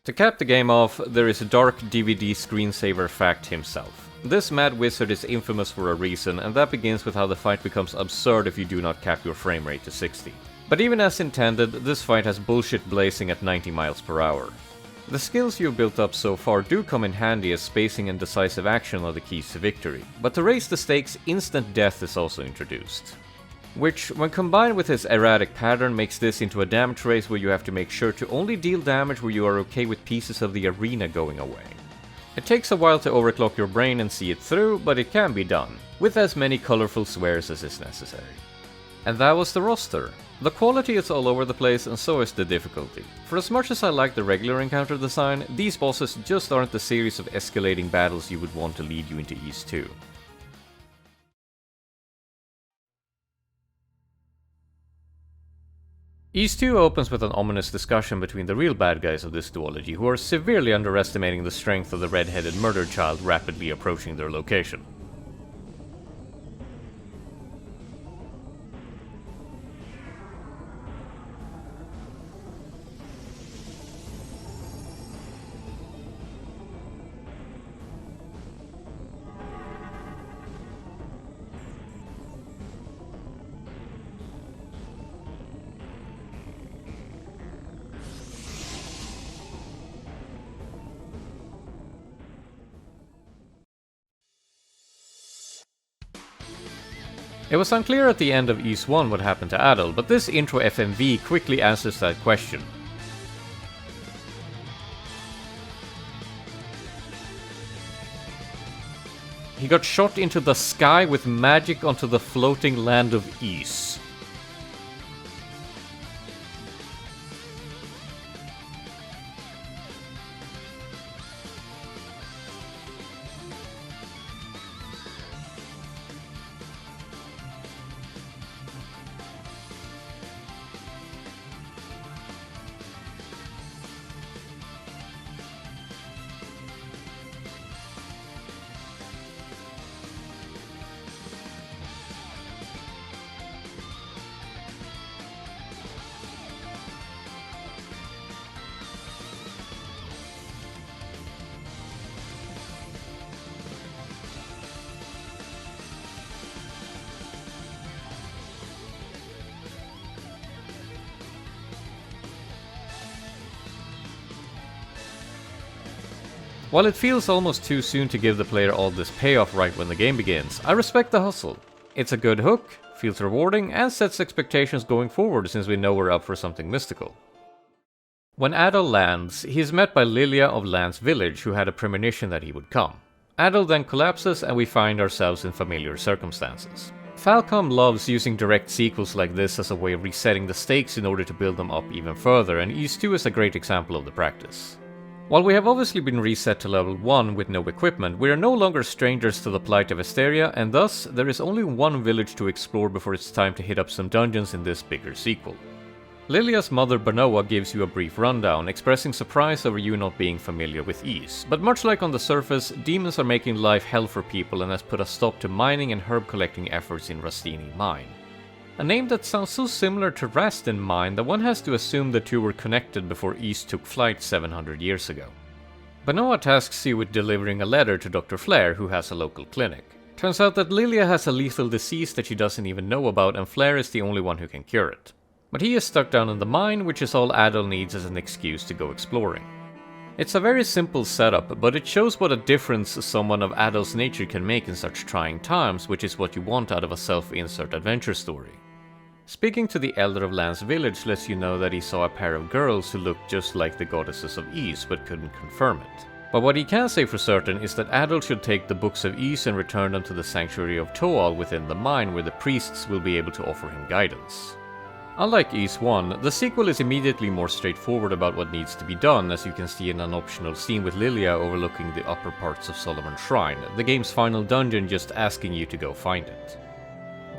To cap the game off, there is Dark DVD screensaver Fact himself. This mad wizard is infamous for a reason, and that begins with how the fight becomes absurd if you do not cap your frame rate to 60. But even as intended, this fight has bullshit blazing at 90 miles per hour. The skills you've built up so far do come in handy, as spacing and decisive action are the keys to victory, but to raise the stakes, instant death is also introduced. Which, when combined with his erratic pattern, makes this into a damage race where you have to make sure to only deal damage where you are okay with pieces of the arena going away. It takes a while to overclock your brain and see it through, but it can be done, with as many colorful swears as is necessary. And that was the roster. The quality is all over the place, and so is the difficulty. For as much as I like the regular encounter design, these bosses just aren't the series of escalating battles you would want to lead you into Ys 2. Ys 2 opens with an ominous discussion between the real bad guys of this duology, who are severely underestimating the strength of the red-headed murder child rapidly approaching their location. It was unclear at the end of Ys 1 what happened to Adol, but this intro FMV quickly answers that question. He got shot into the sky with magic onto the floating land of Ys. While it feels almost too soon to give the player all this payoff right when the game begins, I respect the hustle. It's a good hook, feels rewarding, and sets expectations going forward since we know we're up for something mystical. When Adol lands, he is met by Lilia of Lance Village, who had a premonition that he would come. Adol then collapses and we find ourselves in familiar circumstances. Falcom loves using direct sequels like this as a way of resetting the stakes in order to build them up even further, and Ys 2 is a great example of the practice. While we have obviously been reset to level 1 with no equipment, we are no longer strangers to the plight of Esteria, and thus there is only one village to explore before it's time to hit up some dungeons in this bigger sequel. Lilia's mother Banoa gives you a brief rundown, expressing surprise over you not being familiar with Ys, but much like on the surface, demons are making life hell for people and has put a stop to mining and herb collecting efforts in Rastini Mine. A name that sounds so similar to Rastin Mine that one has to assume the two were connected before Ys took flight 700 years ago. Banoa tasks you with delivering a letter to Dr. Flair, who has a local clinic. Turns out that Lilia has a lethal disease that she doesn't even know about, and Flair is the only one who can cure it. But he is stuck down in the mine, which is all Adol needs as an excuse to go exploring. It's a very simple setup, but it shows what a difference someone of Adol's nature can make in such trying times, which is what you want out of a self-insert adventure story. Speaking to the Elder of Lan's village lets you know that he saw a pair of girls who looked just like the goddesses of Ys, but couldn't confirm it. But what he can say for certain is that Adol should take the Books of Ys and return them to the Sanctuary of Toal within the mine, where the priests will be able to offer him guidance. Unlike Ys 1, the sequel is immediately more straightforward about what needs to be done, as you can see in an optional scene with Lilia overlooking the upper parts of Solomon Shrine, the game's final dungeon just asking you to go find it.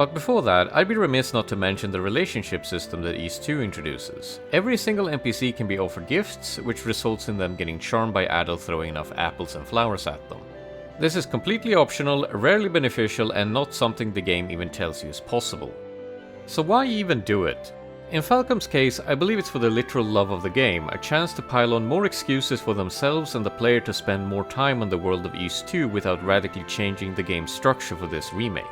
But before that, I'd be remiss not to mention the relationship system that Ys 2 introduces. Every single NPC can be offered gifts, which results in them getting charmed by Adol throwing enough apples and flowers at them. This is completely optional, rarely beneficial, and not something the game even tells you is possible. So why even do it? In Falcom's case, I believe it's for the literal love of the game, a chance to pile on more excuses for themselves and the player to spend more time on the world of Ys 2 without radically changing the game's structure for this remake.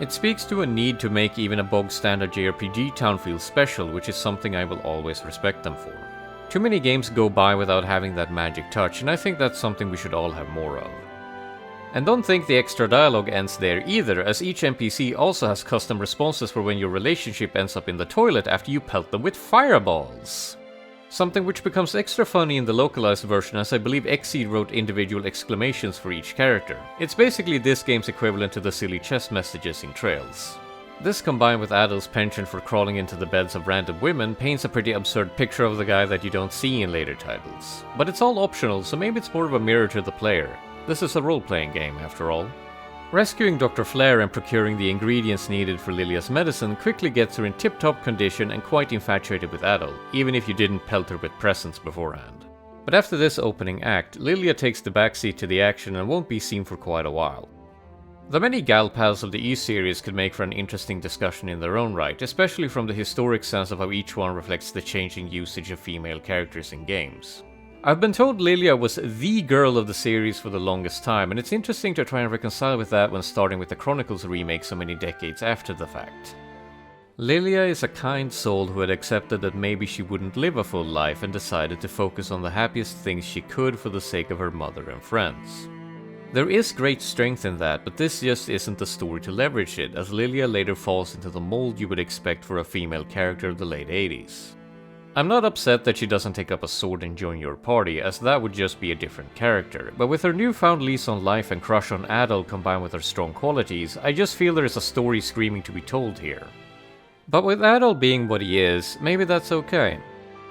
It speaks to a need to make even a bog-standard JRPG town feel special, which is something I will always respect them for. Too many games go by without having that magic touch, and I think that's something we should all have more of. And don't think the extra dialogue ends there either, as each NPC also has custom responses for when your relationship ends up in the toilet after you pelt them with fireballs. Something which becomes extra funny in the localized version, as I believe Xseed wrote individual exclamations for each character. It's basically this game's equivalent to the silly chess messages in Trails. This, combined with Adol's penchant for crawling into the beds of random women, paints a pretty absurd picture of the guy that you don't see in later titles. But it's all optional, so maybe it's more of a mirror to the player. This is a role-playing game, after all. Rescuing Dr. Flair and procuring the ingredients needed for Lilia's medicine quickly gets her in tip-top condition and quite infatuated with Adol, even if you didn't pelt her with presents beforehand. But after this opening act, Lilia takes the backseat to the action and won't be seen for quite a while. The many gal pals of the Ys series could make for an interesting discussion in their own right, especially from the historic sense of how each one reflects the changing usage of female characters in games. I've been told Lilia was the girl of the series for the longest time, and it's interesting to try and reconcile with that when starting with the Chronicles remake so many decades after the fact. Lilia is a kind soul who had accepted that maybe she wouldn't live a full life and decided to focus on the happiest things she could for the sake of her mother and friends. There is great strength in that, but this just isn't the story to leverage it, as Lilia later falls into the mold you would expect for a female character of the late 80s. I'm not upset that she doesn't take up a sword and join your party, as that would just be a different character, but with her newfound lease on life and crush on Adol combined with her strong qualities, I just feel there is a story screaming to be told here. But with Adol being what he is, maybe that's okay.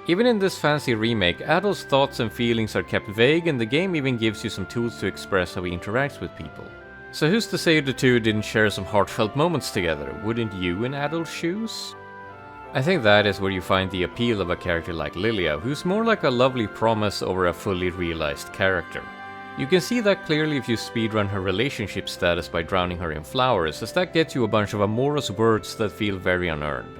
Even in this fancy remake, Adol's thoughts and feelings are kept vague, and the game even gives you some tools to express how he interacts with people. So who's to say the two didn't share some heartfelt moments together? Wouldn't you in Adol's shoes? I think that is where you find the appeal of a character like Lilia, who's more like a lovely promise over a fully realized character. You can see that clearly if you speedrun her relationship status by drowning her in flowers, as that gets you a bunch of amorous words that feel very unearned.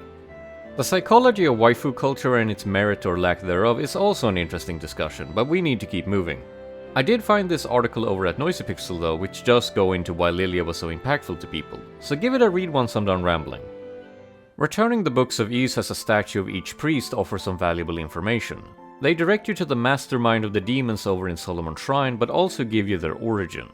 The psychology of waifu culture and its merit or lack thereof is also an interesting discussion, but we need to keep moving. I did find this article over at NoisyPixel though, which does go into why Lilia was so impactful to people, so give it a read once I'm done rambling. Returning the Books of Ys as a statue of each priest offers some valuable information. They direct you to the mastermind of the demons over in Solomon Shrine, but also give you their origin.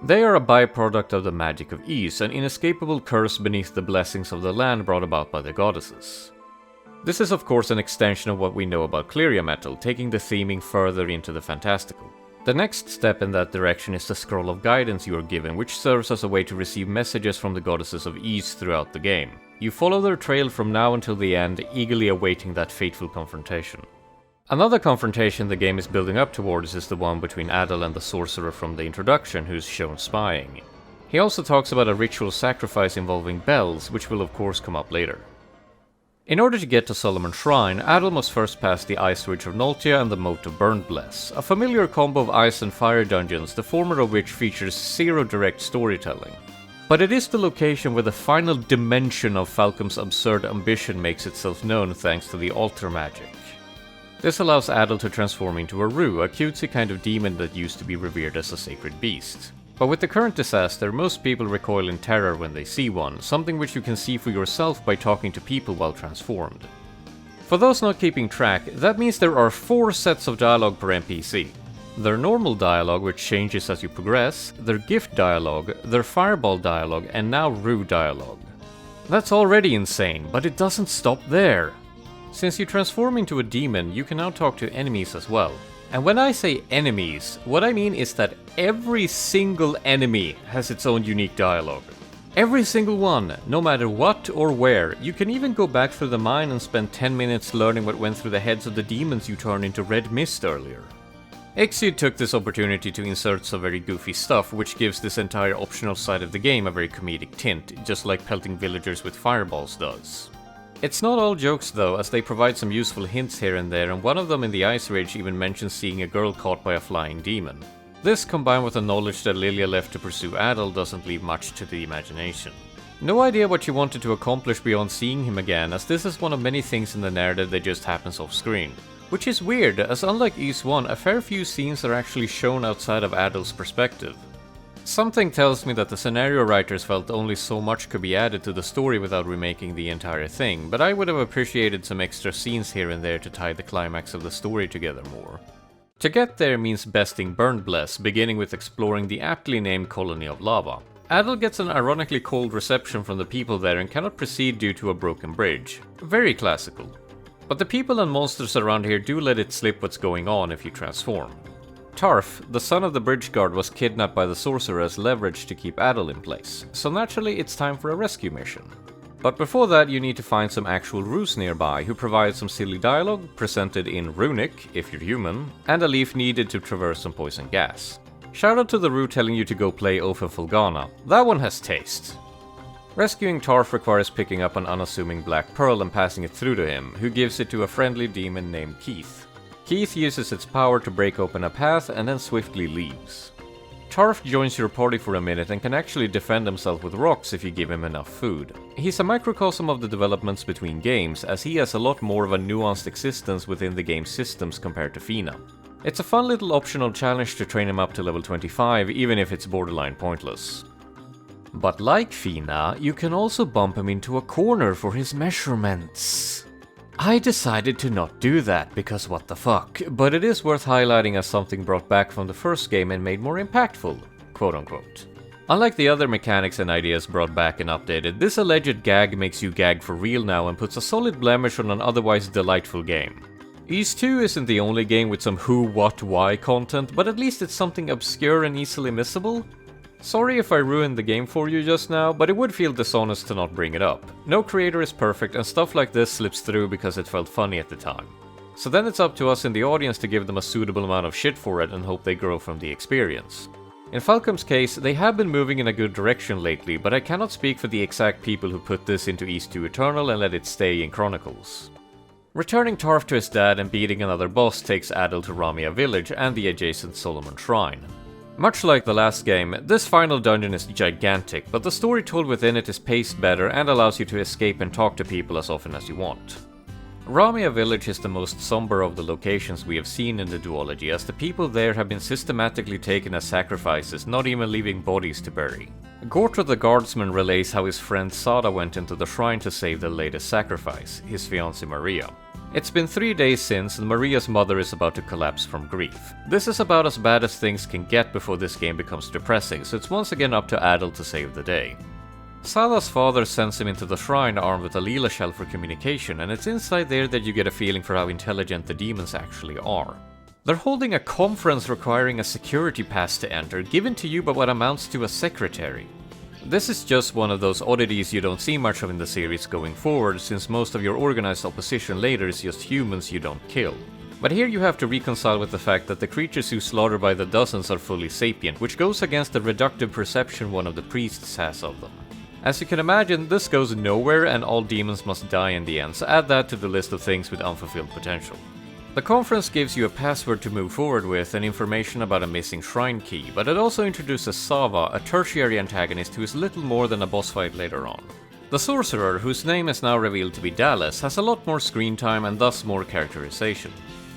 They are a byproduct of the magic of Ys, an inescapable curse beneath the blessings of the land brought about by the goddesses. This is of course an extension of what we know about Cleria Metal, taking the theming further into the fantastical. The next step in that direction is the Scroll of Guidance you are given, which serves as a way to receive messages from the goddesses of Ys throughout the game. You follow their trail from now until the end, eagerly awaiting that fateful confrontation. Another confrontation the game is building up towards is the one between Adol and the sorcerer from the introduction, who's shown spying. He also talks about a ritual sacrifice involving bells, which will of course come up later. In order to get to Solomon Shrine, Adol must first pass the Ice Ridge of Noltia and the Moat of Burnbless, a familiar combo of ice and fire dungeons, the former of which features zero direct storytelling. But it is the location where the final dimension of Falcom's absurd ambition makes itself known thanks to the altar magic. This allows Adol to transform into a Rue, a cutesy kind of demon that used to be revered as a sacred beast. But with the current disaster, most people recoil in terror when they see one, something which you can see for yourself by talking to people while transformed. For those not keeping track, that means there are 4 sets of dialogue per NPC. Their normal dialogue, which changes as you progress, their gift dialogue, their fireball dialogue, and now Rue dialogue. That's already insane, but it doesn't stop there. Since you transform into a demon, you can now talk to enemies as well. And when I say enemies, what I mean is that every single enemy has its own unique dialogue. Every single one, no matter what or where. You can even go back through the mine and spend 10 minutes learning what went through the heads of the demons you turned into red mist earlier. Exeed took this opportunity to insert some very goofy stuff, which gives this entire optional side of the game a very comedic tint, just like pelting villagers with fireballs does. It's not all jokes though, as they provide some useful hints here and there, and one of them in the Ice Rage even mentions seeing a girl caught by a flying demon. This, combined with the knowledge that Lilia left to pursue Adel, doesn't leave much to the imagination. No idea what she wanted to accomplish beyond seeing him again, as this is one of many things in the narrative that just happens off screen. Which is weird, as unlike Ys 1, a fair few scenes are actually shown outside of Adel's perspective. Something tells me that the scenario writers felt only so much could be added to the story without remaking the entire thing, but I would have appreciated some extra scenes here and there to tie the climax of the story together more. To get there means besting Burnbless, beginning with exploring the aptly named Colony of Lava. Adel gets an ironically cold reception from the people there and cannot proceed due to a broken bridge. Very classical. But the people and monsters around here do let it slip what's going on if you transform. Tarf, the son of the bridge guard, was kidnapped by the sorcerer as leverage to keep Adel in place, so naturally it's time for a rescue mission. But before that you need to find some actual Rus nearby who provide some silly dialogue, presented in Runic, if you're human, and a leaf needed to traverse some poison gas. Shout out to the Ru telling you to go play Ofen Fulgana, that one has taste. Rescuing Tarf requires picking up an unassuming black pearl and passing it through to him, who gives it to a friendly demon named Keith. Keith uses its power to break open a path and then swiftly leaves. Tarf joins your party for a minute and can actually defend himself with rocks if you give him enough food. He's a microcosm of the developments between games, as he has a lot more of a nuanced existence within the game's systems compared to Fina. It's a fun little optional challenge to train him up to level 25, even if it's borderline pointless. But like Fina, you can also bump him into a corner for his measurements. I decided to not do that, because what the fuck, but it is worth highlighting as something brought back from the first game and made more impactful, quote unquote. Unlike the other mechanics and ideas brought back and updated, this alleged gag makes you gag for real now and puts a solid blemish on an otherwise delightful game. Ys 2 isn't the only game with some who, what, why content, but at least it's something obscure and easily missable. Sorry if I ruined the game for you just now, but it would feel dishonest to not bring it up. No creator is perfect, and stuff like this slips through because it felt funny at the time. So then it's up to us in the audience to give them a suitable amount of shit for it and hope they grow from the experience. In Falcom's case, they have been moving in a good direction lately, but I cannot speak for the exact people who put this into Ys 2 Eternal and let it stay in Chronicles. Returning Tarf to his dad and beating another boss takes Adel to Ramia village and the adjacent Solomon Shrine. Much like the last game, this final dungeon is gigantic, but the story told within it is paced better and allows you to escape and talk to people as often as you want. Ramia village is the most somber of the locations we have seen in the duology, as the people there have been systematically taken as sacrifices, not even leaving bodies to bury. Gortra the guardsman relays how his friend Sada went into the shrine to save the latest sacrifice, his fiancée Maria. It's been 3 days since, and Maria's mother is about to collapse from grief. This is about as bad as things can get before this game becomes depressing, so it's once again up to Adel to save the day. Sada's father sends him into the shrine armed with a Leela shell for communication, and it's inside there that you get a feeling for how intelligent the demons actually are. They're holding a conference requiring a security pass to enter, given to you by what amounts to a secretary. This is just one of those oddities you don't see much of in the series going forward, since most of your organized opposition later is just humans you don't kill. But here you have to reconcile with the fact that the creatures you slaughter by the dozens are fully sapient, which goes against the reductive perception one of the priests has of them. As you can imagine, this goes nowhere and all demons must die in the end, so add that to the list of things with unfulfilled potential. The conference gives you a password to move forward with and information about a missing shrine key, but it also introduces Sava, a tertiary antagonist who is little more than a boss fight later on. The sorcerer, whose name is now revealed to be Dallas, has a lot more screen time and thus more characterization.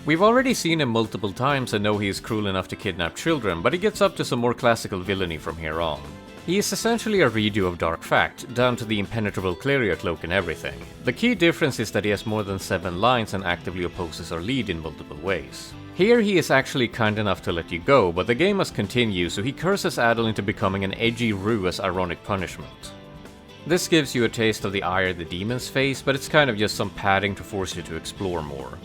We've already seen him multiple times and know he is cruel enough to kidnap children, but he gets up to some more classical villainy from here on. He is essentially a redo of Dark Fact, down to the impenetrable Cleria cloak and everything. The key difference is that he has more than 7 lines and actively opposes our lead in multiple ways. Here he is actually kind enough to let you go, but the game must continue, so he curses Adol into becoming an edgy Rue as ironic punishment. This gives you a taste of the ire the demons face, but it's kind of just some padding to force you to explore more.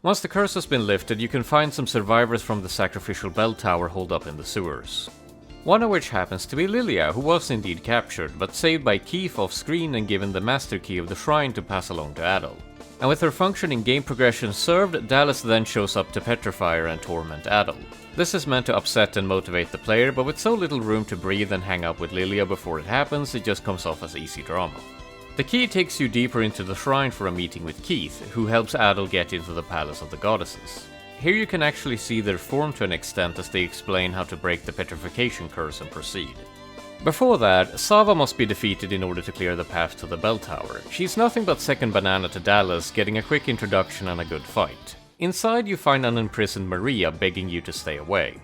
Once the curse has been lifted, you can find some survivors from the sacrificial bell tower holed up in the sewers. One of which happens to be Lilia, who was indeed captured, but saved by Keith off screen and given the master key of the shrine to pass along to Adol. And with her functioning game progression served, Dallas then shows up to petrify her and torment Adol. This is meant to upset and motivate the player, but with so little room to breathe and hang out with Lilia before it happens, it just comes off as easy drama. The key takes you deeper into the shrine for a meeting with Keith, who helps Adol get into the Palace of the Goddesses. Here you can actually see their form to an extent as they explain how to break the petrification curse and proceed. Before that, Sava must be defeated in order to clear the path to the bell tower. She's nothing but second banana to Dallas, getting a quick introduction and a good fight. Inside you find an imprisoned Maria begging you to stay away.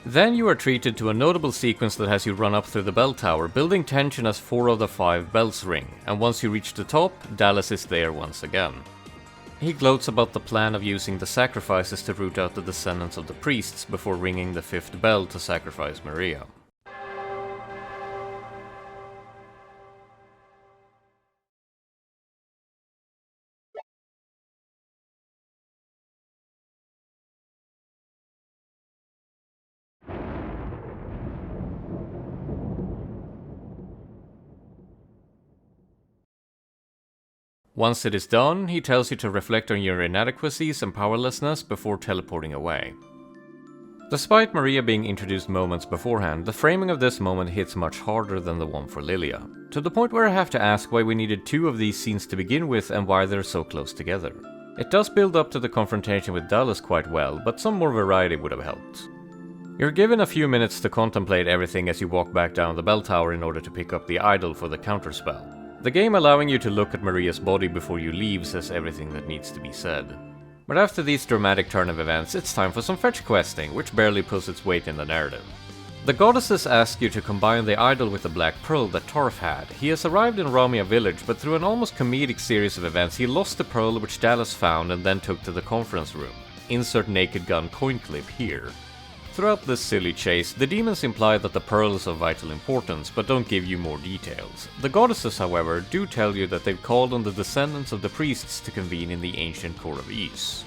Then you are treated to a notable sequence that has you run up through the bell tower, building tension as 4 of the 5 bells ring, and once you reach the top, Dallas is there once again. He gloats about the plan of using the sacrifices to root out the descendants of the priests before ringing the 5th bell to sacrifice Maria. Once it is done, he tells you to reflect on your inadequacies and powerlessness before teleporting away. Despite Maria being introduced moments beforehand, the framing of this moment hits much harder than the one for Lilia, to the point where I have to ask why we needed 2 of these scenes to begin with and why they're so close together. It does build up to the confrontation with Dallas quite well, but some more variety would have helped. You're given a few minutes to contemplate everything as you walk back down the bell tower in order to pick up the idol for the counterspell. The game allowing you to look at Maria's body before you leave says everything that needs to be said. But after this dramatic turn of events, it's time for some fetch questing, which barely pulls its weight in the narrative. The goddesses ask you to combine the idol with the black pearl that Tarf had. He has arrived in Ramia village, but through an almost comedic series of events, he lost the pearl which Dallas found and then took to the conference room. Insert Naked Gun coin clip here. Throughout this silly chase, the demons imply that the pearl is of vital importance, but don't give you more details. The goddesses, however, do tell you that they've called on the descendants of the priests to convene in the ancient Court of Ys.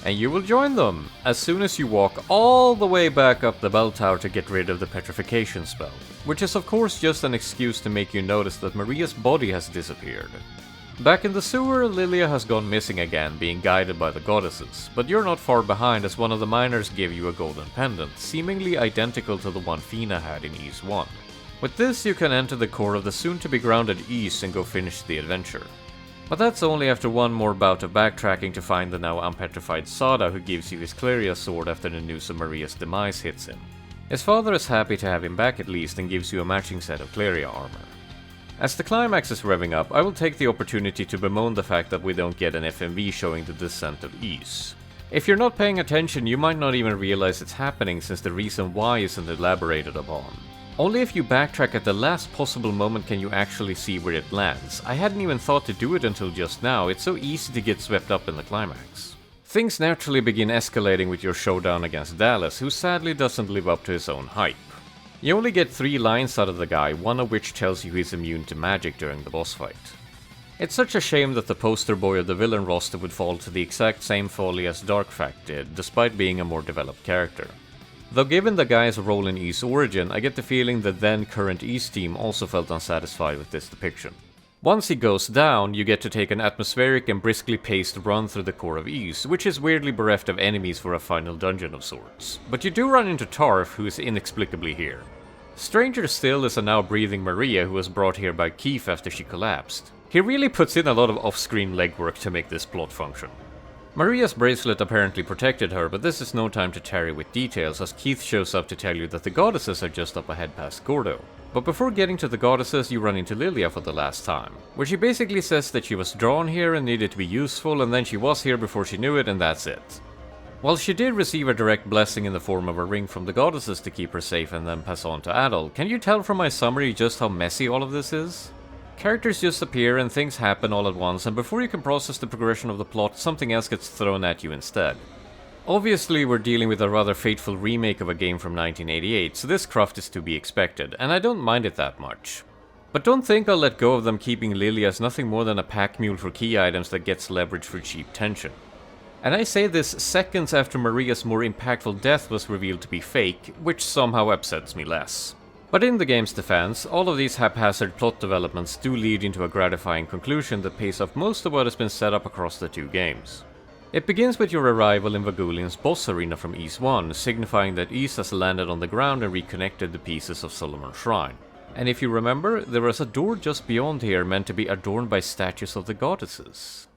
And you will join them, as soon as you walk all the way back up the bell tower to get rid of the petrification spell. Which is of course just an excuse to make you notice that Maria's body has disappeared. Back in the sewer, Lilia has gone missing again, being guided by the goddesses, but you're not far behind as one of the miners give you a golden pendant, seemingly identical to the one Fina had in Ys 1. With this, you can enter the core of the soon-to-be grounded Ys and go finish the adventure. But that's only after one more bout of backtracking to find the now unpetrified Sada, who gives you his Cleria sword after the news of Maria's demise hits him. His father is happy to have him back at least and gives you a matching set of Cleria armor. As the climax is revving up, I will take the opportunity to bemoan the fact that we don't get an FMV showing the descent of Ys. If you're not paying attention, you might not even realize it's happening since the reason why isn't elaborated upon. Only if you backtrack at the last possible moment can you actually see where it lands. I hadn't even thought to do it until just now, it's so easy to get swept up in the climax. Things naturally begin escalating with your showdown against Dallas, who sadly doesn't live up to his own hype. You only get 3 lines out of the guy, one of which tells you he's immune to magic during the boss fight. It's such a shame that the poster boy of the villain roster would fall to the exact same folly as Darkfact did, despite being a more developed character. Though given the guy's role in Ys origin, I get the feeling the then current Ys team also felt unsatisfied with this depiction. Once he goes down, you get to take an atmospheric and briskly paced run through the core of Ys, which is weirdly bereft of enemies for a final dungeon of sorts. But you do run into Tarf, who is inexplicably here. Stranger still is a now breathing Maria who was brought here by Keith after she collapsed. He really puts in a lot of off-screen legwork to make this plot function. Maria's bracelet apparently protected her, but this is no time to tarry with details, as Keith shows up to tell you that the goddesses are just up ahead past Gordo. But before getting to the goddesses, you run into Lilia for the last time, where she basically says that she was drawn here and needed to be useful, and then she was here before she knew it, and that's it. While she did receive a direct blessing in the form of a ring from the goddesses to keep her safe and then pass on to Adol, can you tell from my summary just how messy all of this is? Characters just appear and things happen all at once, and before you can process the progression of the plot, something else gets thrown at you instead. Obviously, we're dealing with a rather fateful remake of a game from 1988, so this cruft is to be expected, and I don't mind it that much. But don't think I'll let go of them keeping Lilia as nothing more than a pack mule for key items that gets leverage for cheap tension. And I say this seconds after Maria's more impactful death was revealed to be fake, which somehow upsets me less. But in the game's defense, all of these haphazard plot developments do lead into a gratifying conclusion that pays off most of what has been set up across the two games. It begins with your arrival in Vagulian's boss arena from Ys 1, signifying that Ys has landed on the ground and reconnected the pieces of Solomon's Shrine. And if you remember, there was a door just beyond here meant to be adorned by statues of the goddesses.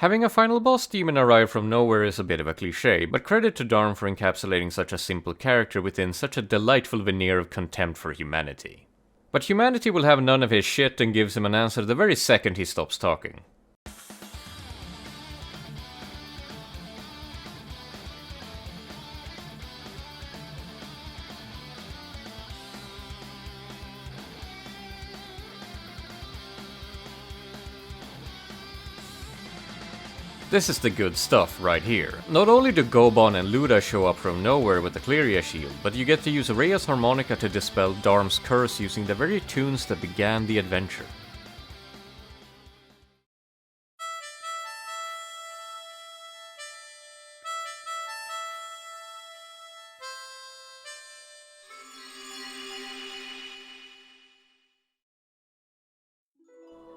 Having a final boss demon arrive from nowhere is a bit of a cliché, but credit to Darm for encapsulating such a simple character within such a delightful veneer of contempt for humanity. But humanity will have none of his shit and gives him an answer the very second he stops talking. This is the good stuff right here. Not only do Gobon and Luda show up from nowhere with the Cleria shield, but you get to use Rhea's harmonica to dispel Darm's curse using the very tunes that began the adventure.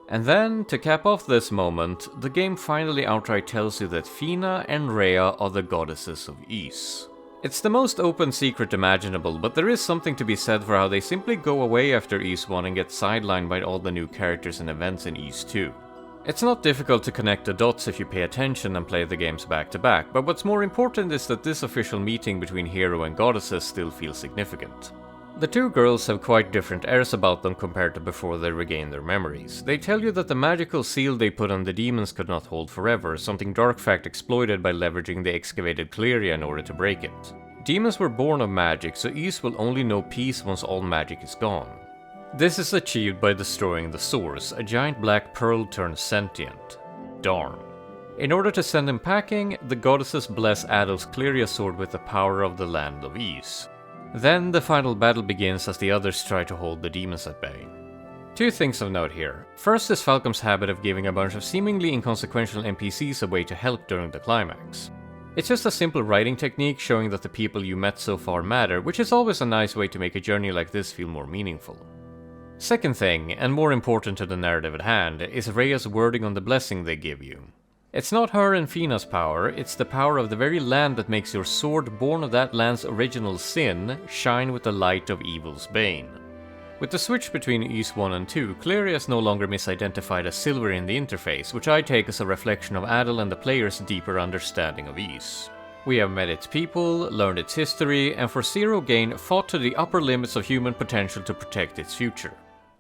And then, to cap off this moment, the game finally outright tells you that Fina and Rhea are the goddesses of Ys. It's the most open secret imaginable, but there is something to be said for how they simply go away after Ys 1 and get sidelined by all the new characters and events in Ys 2. It's not difficult to connect the dots if you pay attention and play the games back to back, but what's more important is that this official meeting between hero and goddesses still feels significant. The two girls have quite different airs about them compared to before they regain their memories. They tell you that the magical seal they put on the demons could not hold forever, something Darkfact exploited by leveraging the excavated Cleria in order to break it. Demons were born of magic, so Ys will only know peace once all magic is gone. This is achieved by destroying the source, a giant black pearl turned sentient. Darn. In order to send him packing, the goddesses bless Adol's Cleria sword with the power of the land of Ys. Then the final battle begins as the others try to hold the demons at bay. Two things of note here. First is Falcom's habit of giving a bunch of seemingly inconsequential NPCs a way to help during the climax. It's just a simple writing technique showing that the people you met so far matter, which is always a nice way to make a journey like this feel more meaningful. Second thing, and more important to the narrative at hand, is Rhea's wording on the blessing they give you. It's not her and Fina's power, it's the power of the very land that makes your sword, born of that land's original sin, shine with the light of evil's bane. With the switch between Ys 1 and 2, Cleria is no longer misidentified as silver in the interface, which I take as a reflection of Adol and the player's deeper understanding of Ys. We have met its people, learned its history, and for zero gain fought to the upper limits of human potential to protect its future.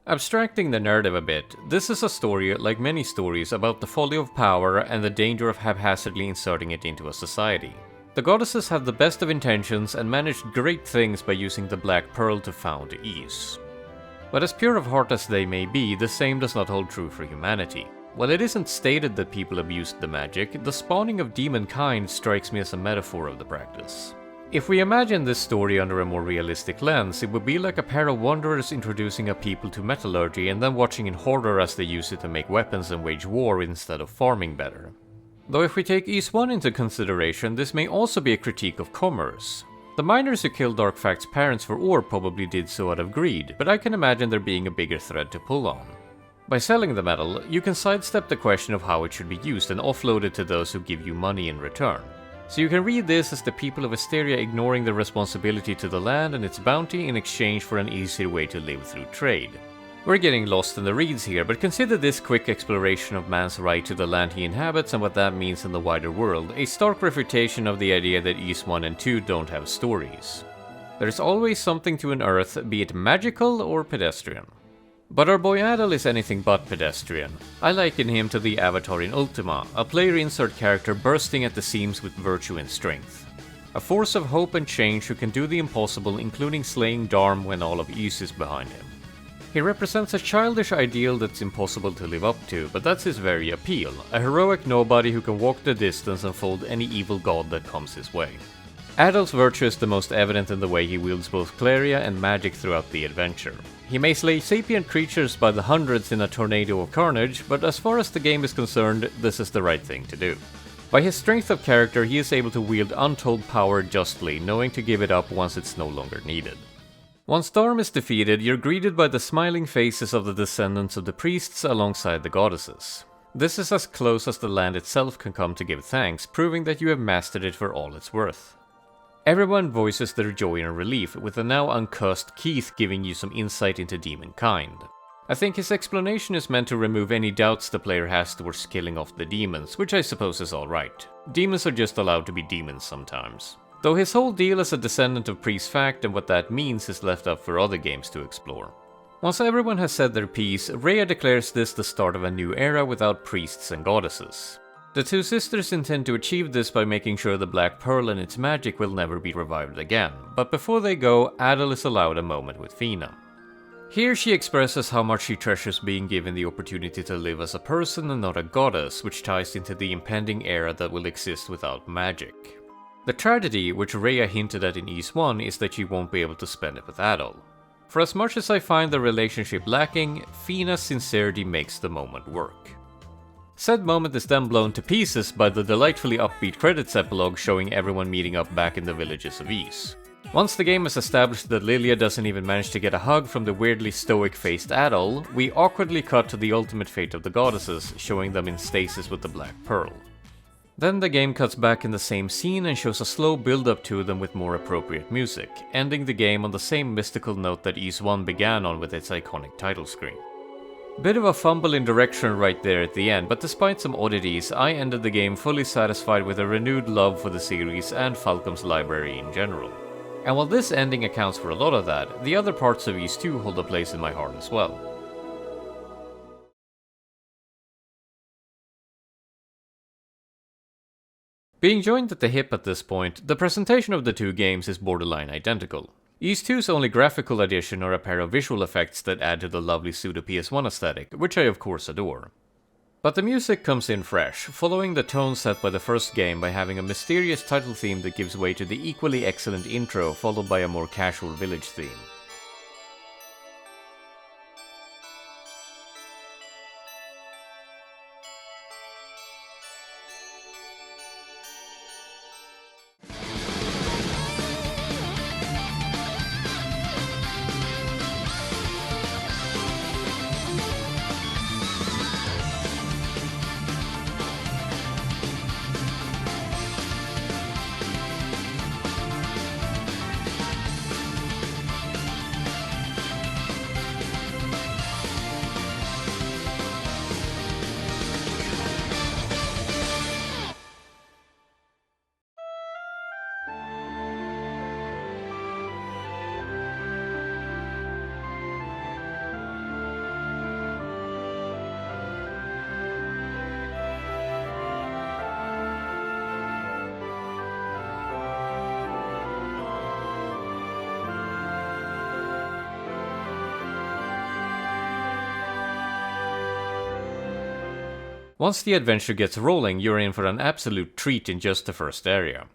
Abstracting the narrative a bit, this is a story, like many stories, about the folly of power and the danger of haphazardly inserting it into a society. The goddesses had the best of intentions and managed great things by using the Black Pearl to found Ys. But as pure of heart as they may be, the same does not hold true for humanity. While it isn't stated that people abused the magic, the spawning of demon kind strikes me as a metaphor of the practice. If we imagine this story under a more realistic lens, it would be like a pair of wanderers introducing a people to metallurgy and then watching in horror as they use it to make weapons and wage war instead of farming better. Though if we take Ys 1 into consideration, this may also be a critique of commerce. The miners who killed Darkfakt's parents for ore probably did so out of greed, but I can imagine there being a bigger thread to pull on. By selling the metal, you can sidestep the question of how it should be used and offload it to those who give you money in return. So you can read this as the people of Asteria ignoring their responsibility to the land and its bounty in exchange for an easier way to live through trade. We're getting lost in the reeds here, but consider this quick exploration of man's right to the land he inhabits and what that means in the wider world, a stark refutation of the idea that Ys 1 and 2 don't have stories. There's always something to unearth, be it magical or pedestrian. But our boy Adol is anything but pedestrian. I liken him to the Avatar in Ultima, a player insert character bursting at the seams with virtue and strength. A force of hope and change who can do the impossible, including slaying Dharm when all of Ys is behind him. He represents a childish ideal that's impossible to live up to, but that's his very appeal, a heroic nobody who can walk the distance and fold any evil god that comes his way. Adol's virtue is the most evident in the way he wields both Cleria and magic throughout the adventure. He may slay sapient creatures by the hundreds in a tornado of carnage, but as far as the game is concerned, this is the right thing to do. By his strength of character, he is able to wield untold power justly, knowing to give it up once it's no longer needed. Once Dharm is defeated, you're greeted by the smiling faces of the descendants of the priests alongside the goddesses. This is as close as the land itself can come to give thanks, proving that you have mastered it for all it's worth. Everyone voices their joy and relief, with the now uncursed Keith giving you some insight into demon kind. I think his explanation is meant to remove any doubts the player has towards killing off the demons, which I suppose is alright. Demons are just allowed to be demons sometimes. Though his whole deal as a descendant of Priest Fakt and what that means is left up for other games to explore. Once everyone has said their piece, Rhea declares this the start of a new era without priests and goddesses. The two sisters intend to achieve this by making sure the Black Pearl and its magic will never be revived again, but before they go, Adol is allowed a moment with Fina. Here she expresses how much she treasures being given the opportunity to live as a person and not a goddess, which ties into the impending era that will exist without magic. The tragedy, which Rhea hinted at in Ys 1, is that she won't be able to spend it with Adol. For as much as I find the relationship lacking, Fina's sincerity makes the moment work. Said moment is then blown to pieces by the delightfully upbeat credits epilogue showing everyone meeting up back in the villages of Ys. Once the game has established that Lilia doesn't even manage to get a hug from the weirdly stoic-faced Adol, we awkwardly cut to the ultimate fate of the goddesses, showing them in stasis with the Black Pearl. Then the game cuts back in the same scene and shows a slow build-up to them with more appropriate music, ending the game on the same mystical note that Ys 1 began on with its iconic title screen. Bit of a fumble in direction right there at the end, but despite some oddities, I ended the game fully satisfied with a renewed love for the series and Falcom's library in general. And while this ending accounts for a lot of that, the other parts of Ys 2 hold a place in my heart as well. Being joined at the hip at this point, the presentation of the two games is borderline identical. Ys 2's only graphical addition are a pair of visual effects that add to the lovely pseudo-PS1 aesthetic, which I of course adore. But the music comes in fresh, following the tone set by the first game by having a mysterious title theme that gives way to the equally excellent intro followed by a more casual village theme. Once the adventure gets rolling, you're in for an absolute treat in just the first area.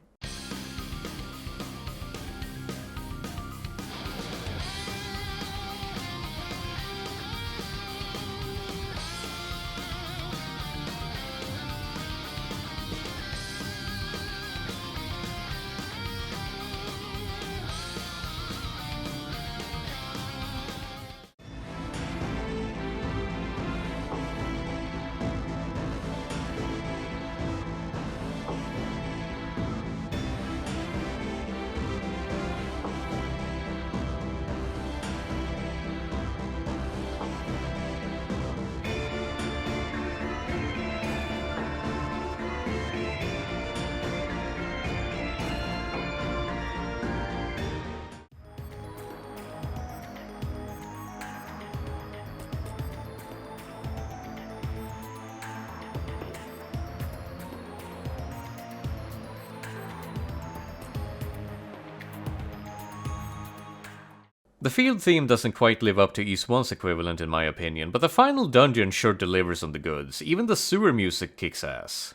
The field theme doesn't quite live up to Ys 1's equivalent in my opinion, but the final dungeon sure delivers on the goods. Even the sewer music kicks ass.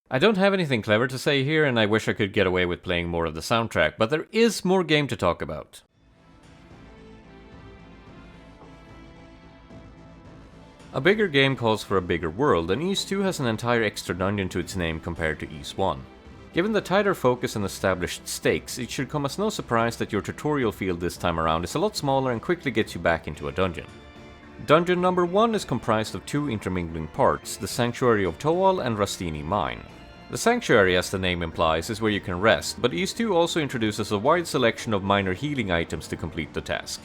I don't have anything clever to say here, and I wish I could get away with playing more of the soundtrack, but there is more game to talk about. A bigger game calls for a bigger world, and Ys 2 has an entire extra dungeon to its name compared to Ys 1. Given the tighter focus and established stakes, it should come as no surprise that your tutorial field this time around is a lot smaller and quickly gets you back into a dungeon. Dungeon number 1 is comprised of two intermingling parts, the Sanctuary of Toal and Rastini Mine. The Sanctuary, as the name implies, is where you can rest, but Ys 2 also introduces a wide selection of minor healing items to complete the task.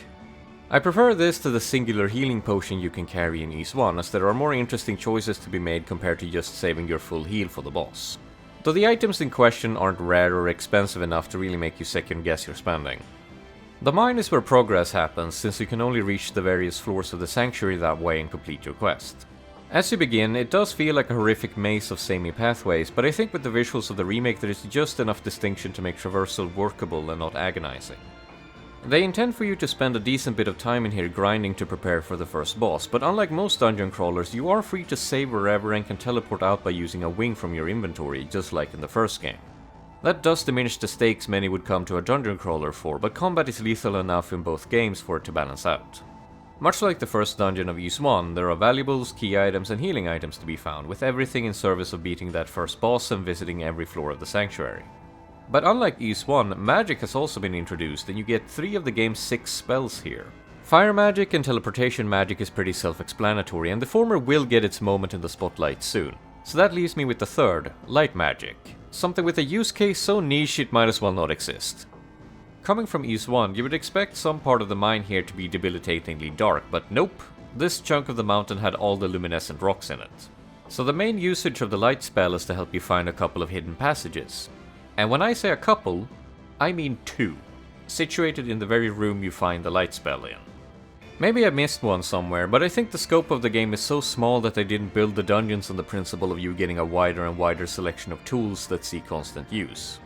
I prefer this to the singular healing potion you can carry in Ys 1, as there are more interesting choices to be made compared to just saving your full heal for the boss. Though the items in question aren't rare or expensive enough to really make you second guess your spending. The mine is where progress happens, since you can only reach the various floors of the Sanctuary that way and complete your quest. As you begin, it does feel like a horrific maze of samey pathways, but I think with the visuals of the remake there is just enough distinction to make traversal workable and not agonizing. They intend for you to spend a decent bit of time in here grinding to prepare for the first boss, but unlike most dungeon crawlers, you are free to save wherever and can teleport out by using a wing from your inventory, just like in the first game. That does diminish the stakes many would come to a dungeon crawler for, but combat is lethal enough in both games for it to balance out. Much like the first dungeon of Ys 1, there are valuables, key items and healing items to be found, with everything in service of beating that first boss and visiting every floor of the Sanctuary. But unlike Ys 1, magic has also been introduced, and you get 3 of the game's 6 spells here. Fire magic and teleportation magic is pretty self-explanatory, and the former will get its moment in the spotlight soon. So that leaves me with the third, light magic. Something with a use case so niche it might as well not exist. Coming from Ys 1, you would expect some part of the mine here to be debilitatingly dark, but nope, this chunk of the mountain had all the luminescent rocks in it. So the main usage of the light spell is to help you find a couple of hidden passages. And when I say a couple, I mean 2, situated in the very room you find the light spell in. Maybe I missed one somewhere, but I think the scope of the game is so small that they didn't build the dungeons on the principle of you getting a wider and wider selection of tools that see constant use.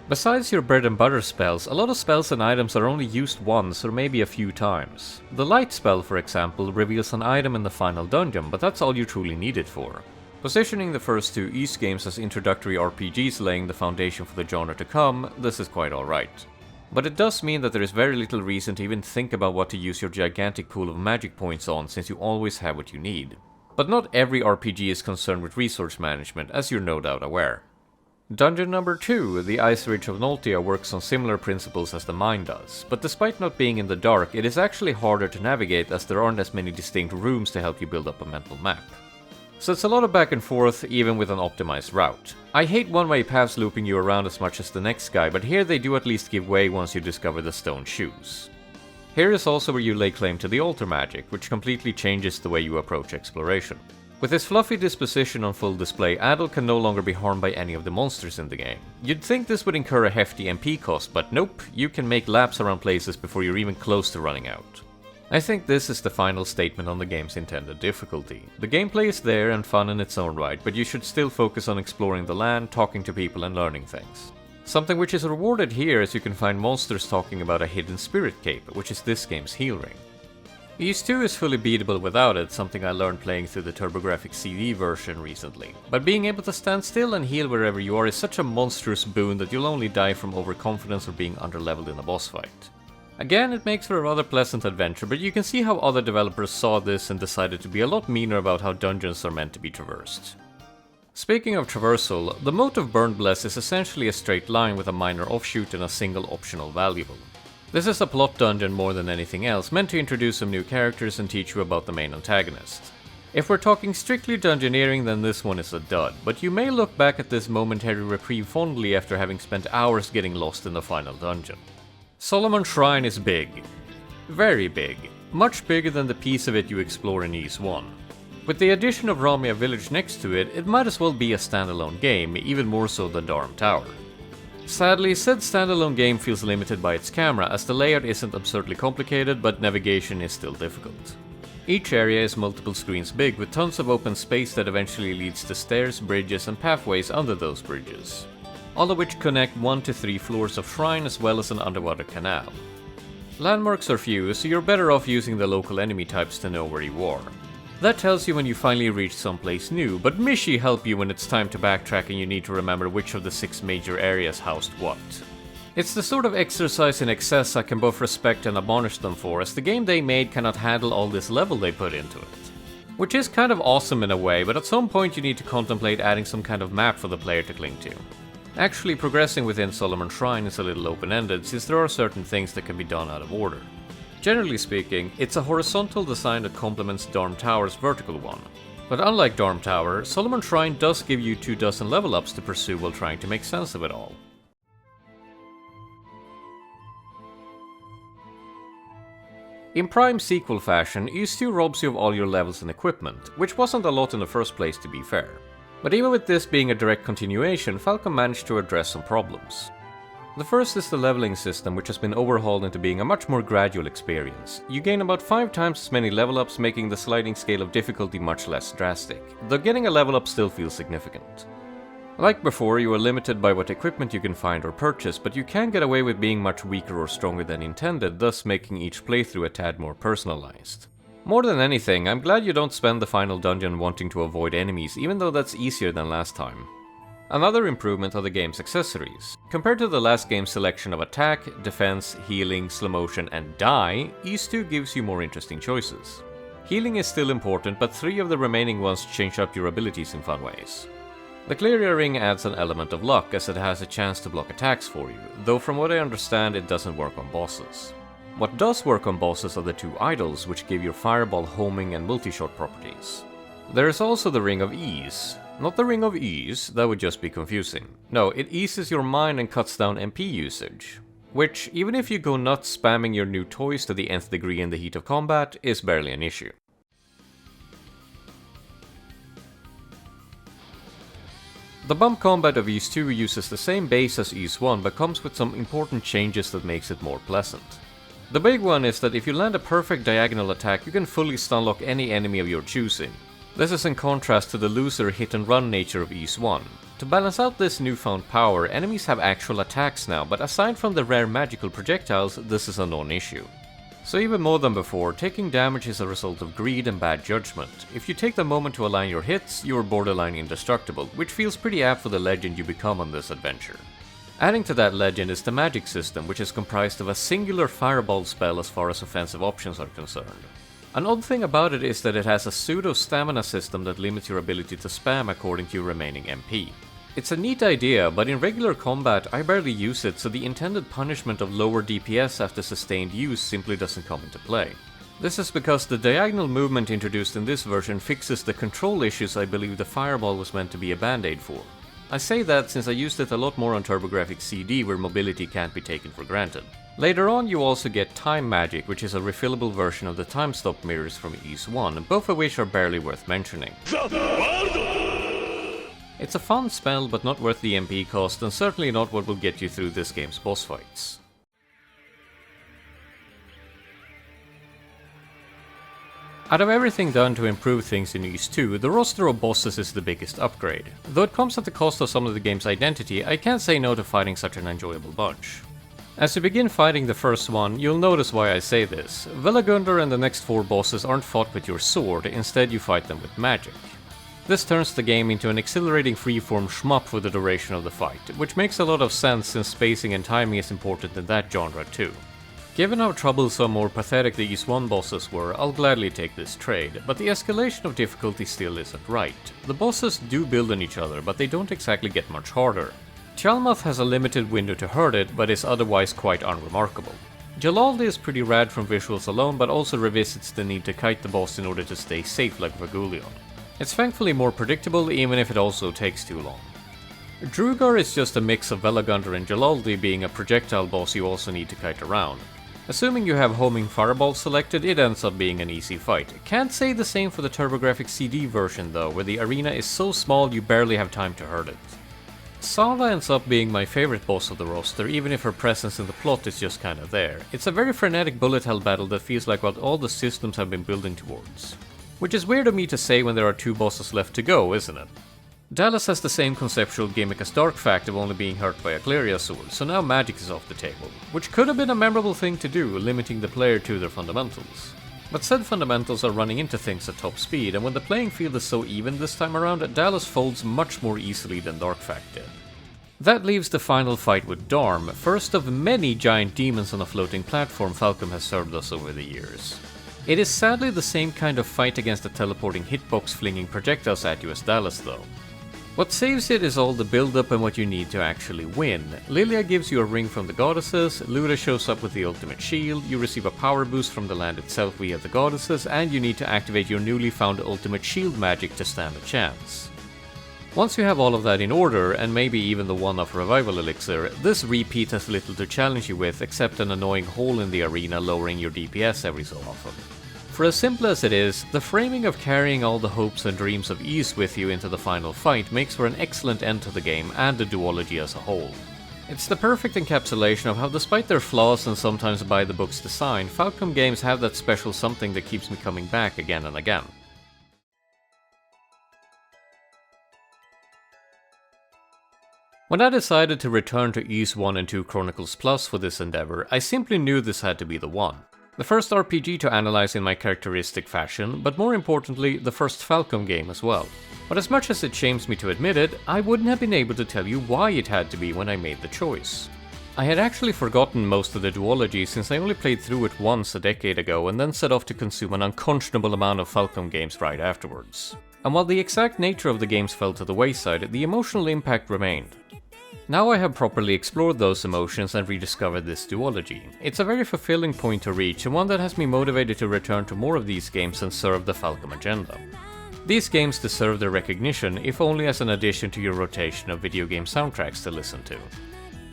Besides your bread and butter spells, a lot of spells and items are only used once or maybe a few times. The light spell, for example, reveals an item in the final dungeon, but that's all you truly need it for. Positioning the first two Ys games as introductory RPGs laying the foundation for the genre to come, this is quite alright. But it does mean that there is very little reason to even think about what to use your gigantic pool of magic points on, since you always have what you need. But not every RPG is concerned with resource management, as you're no doubt aware. Dungeon number 2, the Ice Ridge of Noltea, works on similar principles as the mine does, but despite not being in the dark, it is actually harder to navigate as there aren't as many distinct rooms to help you build up a mental map. So it's a lot of back and forth, even with an optimized route. I hate one-way paths looping you around as much as the next guy, but here they do at least give way once you discover the stone shoes. Here is also where you lay claim to the altar magic, which completely changes the way you approach exploration. With his fluffy disposition on full display, Adol can no longer be harmed by any of the monsters in the game. You'd think this would incur a hefty MP cost, but nope, you can make laps around places before you're even close to running out. I think this is the final statement on the game's intended difficulty. The gameplay is there and fun in its own right, but you should still focus on exploring the land, talking to people and learning things. Something which is rewarded here is you can find monsters talking about a hidden spirit cape, which is this game's heal ring. Ys 2 is fully beatable without it, something I learned playing through the TurboGrafx CD version recently. But being able to stand still and heal wherever you are is such a monstrous boon that you'll only die from overconfidence or being underleveled in a boss fight. Again, it makes for a rather pleasant adventure, but you can see how other developers saw this and decided to be a lot meaner about how dungeons are meant to be traversed. Speaking of traversal, the moat of Burned Bless is essentially a straight line with a minor offshoot and a single optional valuable. This is a plot dungeon more than anything else, meant to introduce some new characters and teach you about the main antagonist. If we're talking strictly dungeoneering, then this one is a dud, but you may look back at this momentary reprieve fondly after having spent hours getting lost in the final dungeon. Solomon Shrine is big. Very big. Much bigger than the piece of it you explore in Ys 1. With the addition of Ramia Village next to it, it might as well be a standalone game, even more so than Darm Tower. Sadly, said standalone game feels limited by its camera, as the layout isn't absurdly complicated, but navigation is still difficult. Each area is multiple screens big, with tons of open space that eventually leads to stairs, bridges, and pathways under those bridges, all of which connect 1 to 3 floors of shrine as well as an underwater canal. Landmarks are few, so you're better off using the local enemy types to know where you are. That tells you when you finally reach someplace new, but Mishi help you when it's time to backtrack and you need to remember which of the 6 major areas housed what. It's the sort of exercise in excess I can both respect and admonish them for, as the game they made cannot handle all this level they put into it. Which is kind of awesome in a way, but at some point you need to contemplate adding some kind of map for the player to cling to. Actually, progressing within Solomon Shrine is a little open-ended, since there are certain things that can be done out of order. Generally speaking, it's a horizontal design that complements Darm Tower's vertical one. But unlike Darm Tower, Solomon Shrine does give you 24 level ups to pursue while trying to make sense of it all. In prime sequel fashion, Ys 2 robs you of all your levels and equipment, which wasn't a lot in the first place to be fair. But even with this being a direct continuation, Falcom managed to address some problems. The first is the leveling system, which has been overhauled into being a much more gradual experience. You gain about 5 times as many level ups, making the sliding scale of difficulty much less drastic, though getting a level up still feels significant. Like before, you are limited by what equipment you can find or purchase, but you can get away with being much weaker or stronger than intended, thus making each playthrough a tad more personalized. More than anything, I'm glad you don't spend the final dungeon wanting to avoid enemies, even though that's easier than last time. Another improvement are the game's accessories. Compared to the last game's selection of attack, defense, healing, slow motion, and die, Ys 2 gives you more interesting choices. Healing is still important, but 3 of the remaining ones change up your abilities in fun ways. The Clear Earring adds an element of luck, as it has a chance to block attacks for you, though from what I understand it doesn't work on bosses. What does work on bosses are the 2 idols, which give your fireball homing and multi-shot properties. There is also the Ring of Ease. Not the Ring of Ease, that would just be confusing. No, it eases your mind and cuts down MP usage, which, even if you go nuts spamming your new toys to the nth degree in the heat of combat, is barely an issue. The bump combat of Ys 2 uses the same base as Ys 1, but comes with some important changes that makes it more pleasant. The big one is that if you land a perfect diagonal attack, you can fully stunlock any enemy of your choosing. This is in contrast to the looser hit-and-run nature of Ys 1. To balance out this newfound power, enemies have actual attacks now, but aside from the rare magical projectiles, this is a non-issue. So even more than before, taking damage is a result of greed and bad judgment. If you take the moment to align your hits, you are borderline indestructible, which feels pretty apt for the legend you become on this adventure. Adding to that legend is the magic system, which is comprised of a singular fireball spell as far as offensive options are concerned. An odd thing about it is that it has a pseudo-stamina system that limits your ability to spam according to your remaining MP. It's a neat idea, but in regular combat I barely use it, so the intended punishment of lower DPS after sustained use simply doesn't come into play. This is because the diagonal movement introduced in this version fixes the control issues I believe the fireball was meant to be a band-aid for. I say that since I used it a lot more on TurboGrafx CD, where mobility can't be taken for granted. Later on you also get Time Magic, which is a refillable version of the time stop mirrors from Ys 1, both of which are barely worth mentioning. It's a fun spell, but not worth the MP cost, and certainly not what will get you through this game's boss fights. Out of everything done to improve things in Ys 2, the roster of bosses is the biggest upgrade. Though it comes at the cost of some of the game's identity, I can't say no to fighting such an enjoyable bunch. As you begin fighting the first one, you'll notice why I say this. Velagundr and the next 4 bosses aren't fought with your sword, instead you fight them with magic. This turns the game into an exhilarating freeform shmup for the duration of the fight, which makes a lot of sense since spacing and timing is important in that genre too. Given how troublesome or pathetic the Ys 1 bosses were, I'll gladly take this trade, but the escalation of difficulty still isn't right. The bosses do build on each other, but they don't exactly get much harder. Chalmath has a limited window to hurt it, but is otherwise quite unremarkable. Jalaldi is pretty rad from visuals alone, but also revisits the need to kite the boss in order to stay safe like Vergulion. It's thankfully more predictable, even if it also takes too long. Drugar is just a mix of Velagundr and Jalaldi, being a projectile boss you also need to kite around. Assuming you have homing fireballs selected, it ends up being an easy fight. Can't say the same for the TurboGrafx CD version though, where the arena is so small you barely have time to hurt it. Sava ends up being my favorite boss of the roster, even if her presence in the plot is just kinda there. It's a very frenetic bullet hell battle that feels like what all the systems have been building towards. Which is weird of me to say when there are 2 bosses left to go, isn't it? Dallas has the same conceptual gimmick as Darkfact of only being hurt by a Cleria sword, so now magic is off the table, which could have been a memorable thing to do, limiting the player to their fundamentals. But said fundamentals are running into things at top speed, and when the playing field is so even this time around, Dallas folds much more easily than Darkfact did. That leaves the final fight with Darm, first of many giant demons on a floating platform Falcom has served us over the years. It is sadly the same kind of fight against a teleporting hitbox flinging projectiles at you as Dallas though. What saves it is all the build-up and what you need to actually win. Lilia gives you a ring from the goddesses, Luda shows up with the ultimate shield, you receive a power boost from the land itself via the goddesses, and you need to activate your newly found ultimate shield magic to stand a chance. Once you have all of that in order, and maybe even the one-off revival elixir, this repeat has little to challenge you with except an annoying hole in the arena lowering your DPS every so often. For as simple as it is, the framing of carrying all the hopes and dreams of Ys with you into the final fight makes for an excellent end to the game and the duology as a whole. It's the perfect encapsulation of how, despite their flaws and sometimes by-the-books design, Falcom games have that special something that keeps me coming back again and again. When I decided to return to Ys 1 and 2 Chronicles Plus for this endeavor, I simply knew this had to be the one. The first RPG to analyze in my characteristic fashion, but more importantly, the first Falcom game as well. But as much as it shames me to admit it, I wouldn't have been able to tell you why it had to be when I made the choice. I had actually forgotten most of the duology since I only played through it once a decade ago and then set off to consume an unconscionable amount of Falcom games right afterwards. And while the exact nature of the games fell to the wayside, the emotional impact remained. Now I have properly explored those emotions and rediscovered this duology. It's a very fulfilling point to reach and one that has me motivated to return to more of these games and serve the Falcom agenda. These games deserve their recognition, if only as an addition to your rotation of video game soundtracks to listen to.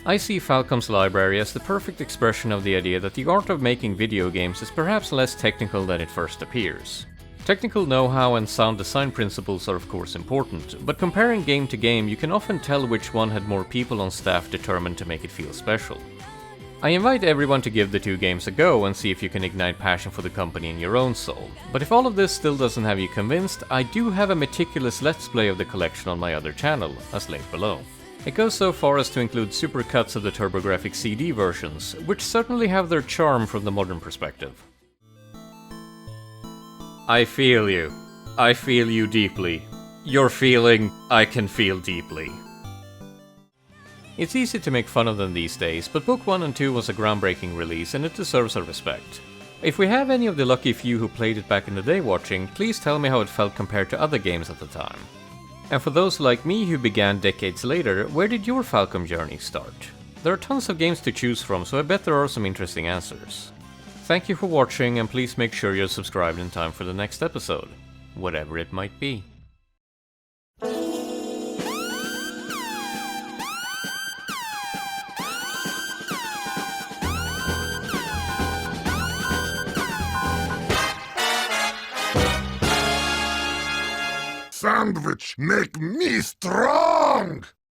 I see Falcom's library as the perfect expression of the idea that the art of making video games is perhaps less technical than it first appears. Technical know-how and sound design principles are of course important, but comparing game to game you can often tell which one had more people on staff determined to make it feel special. I invite everyone to give the two games a go and see if you can ignite passion for the company in your own soul. But if all of this still doesn't have you convinced, I do have a meticulous let's play of the collection on my other channel, as linked below. It goes so far as to include supercuts of the TurboGrafx CD versions, which certainly have their charm from the modern perspective. I feel you. I feel you deeply. You're feeling, I can feel deeply. It's easy to make fun of them these days, but Book 1 and 2 was a groundbreaking release and it deserves our respect. If we have any of the lucky few who played it back in the day watching, please tell me how it felt compared to other games at the time. And for those like me who began decades later, where did your Falcom journey start? There are tons of games to choose from, so I bet there are some interesting answers. Thank you for watching, and please make sure you're subscribed in time for the next episode, whatever it might be. Sandwich make me strong!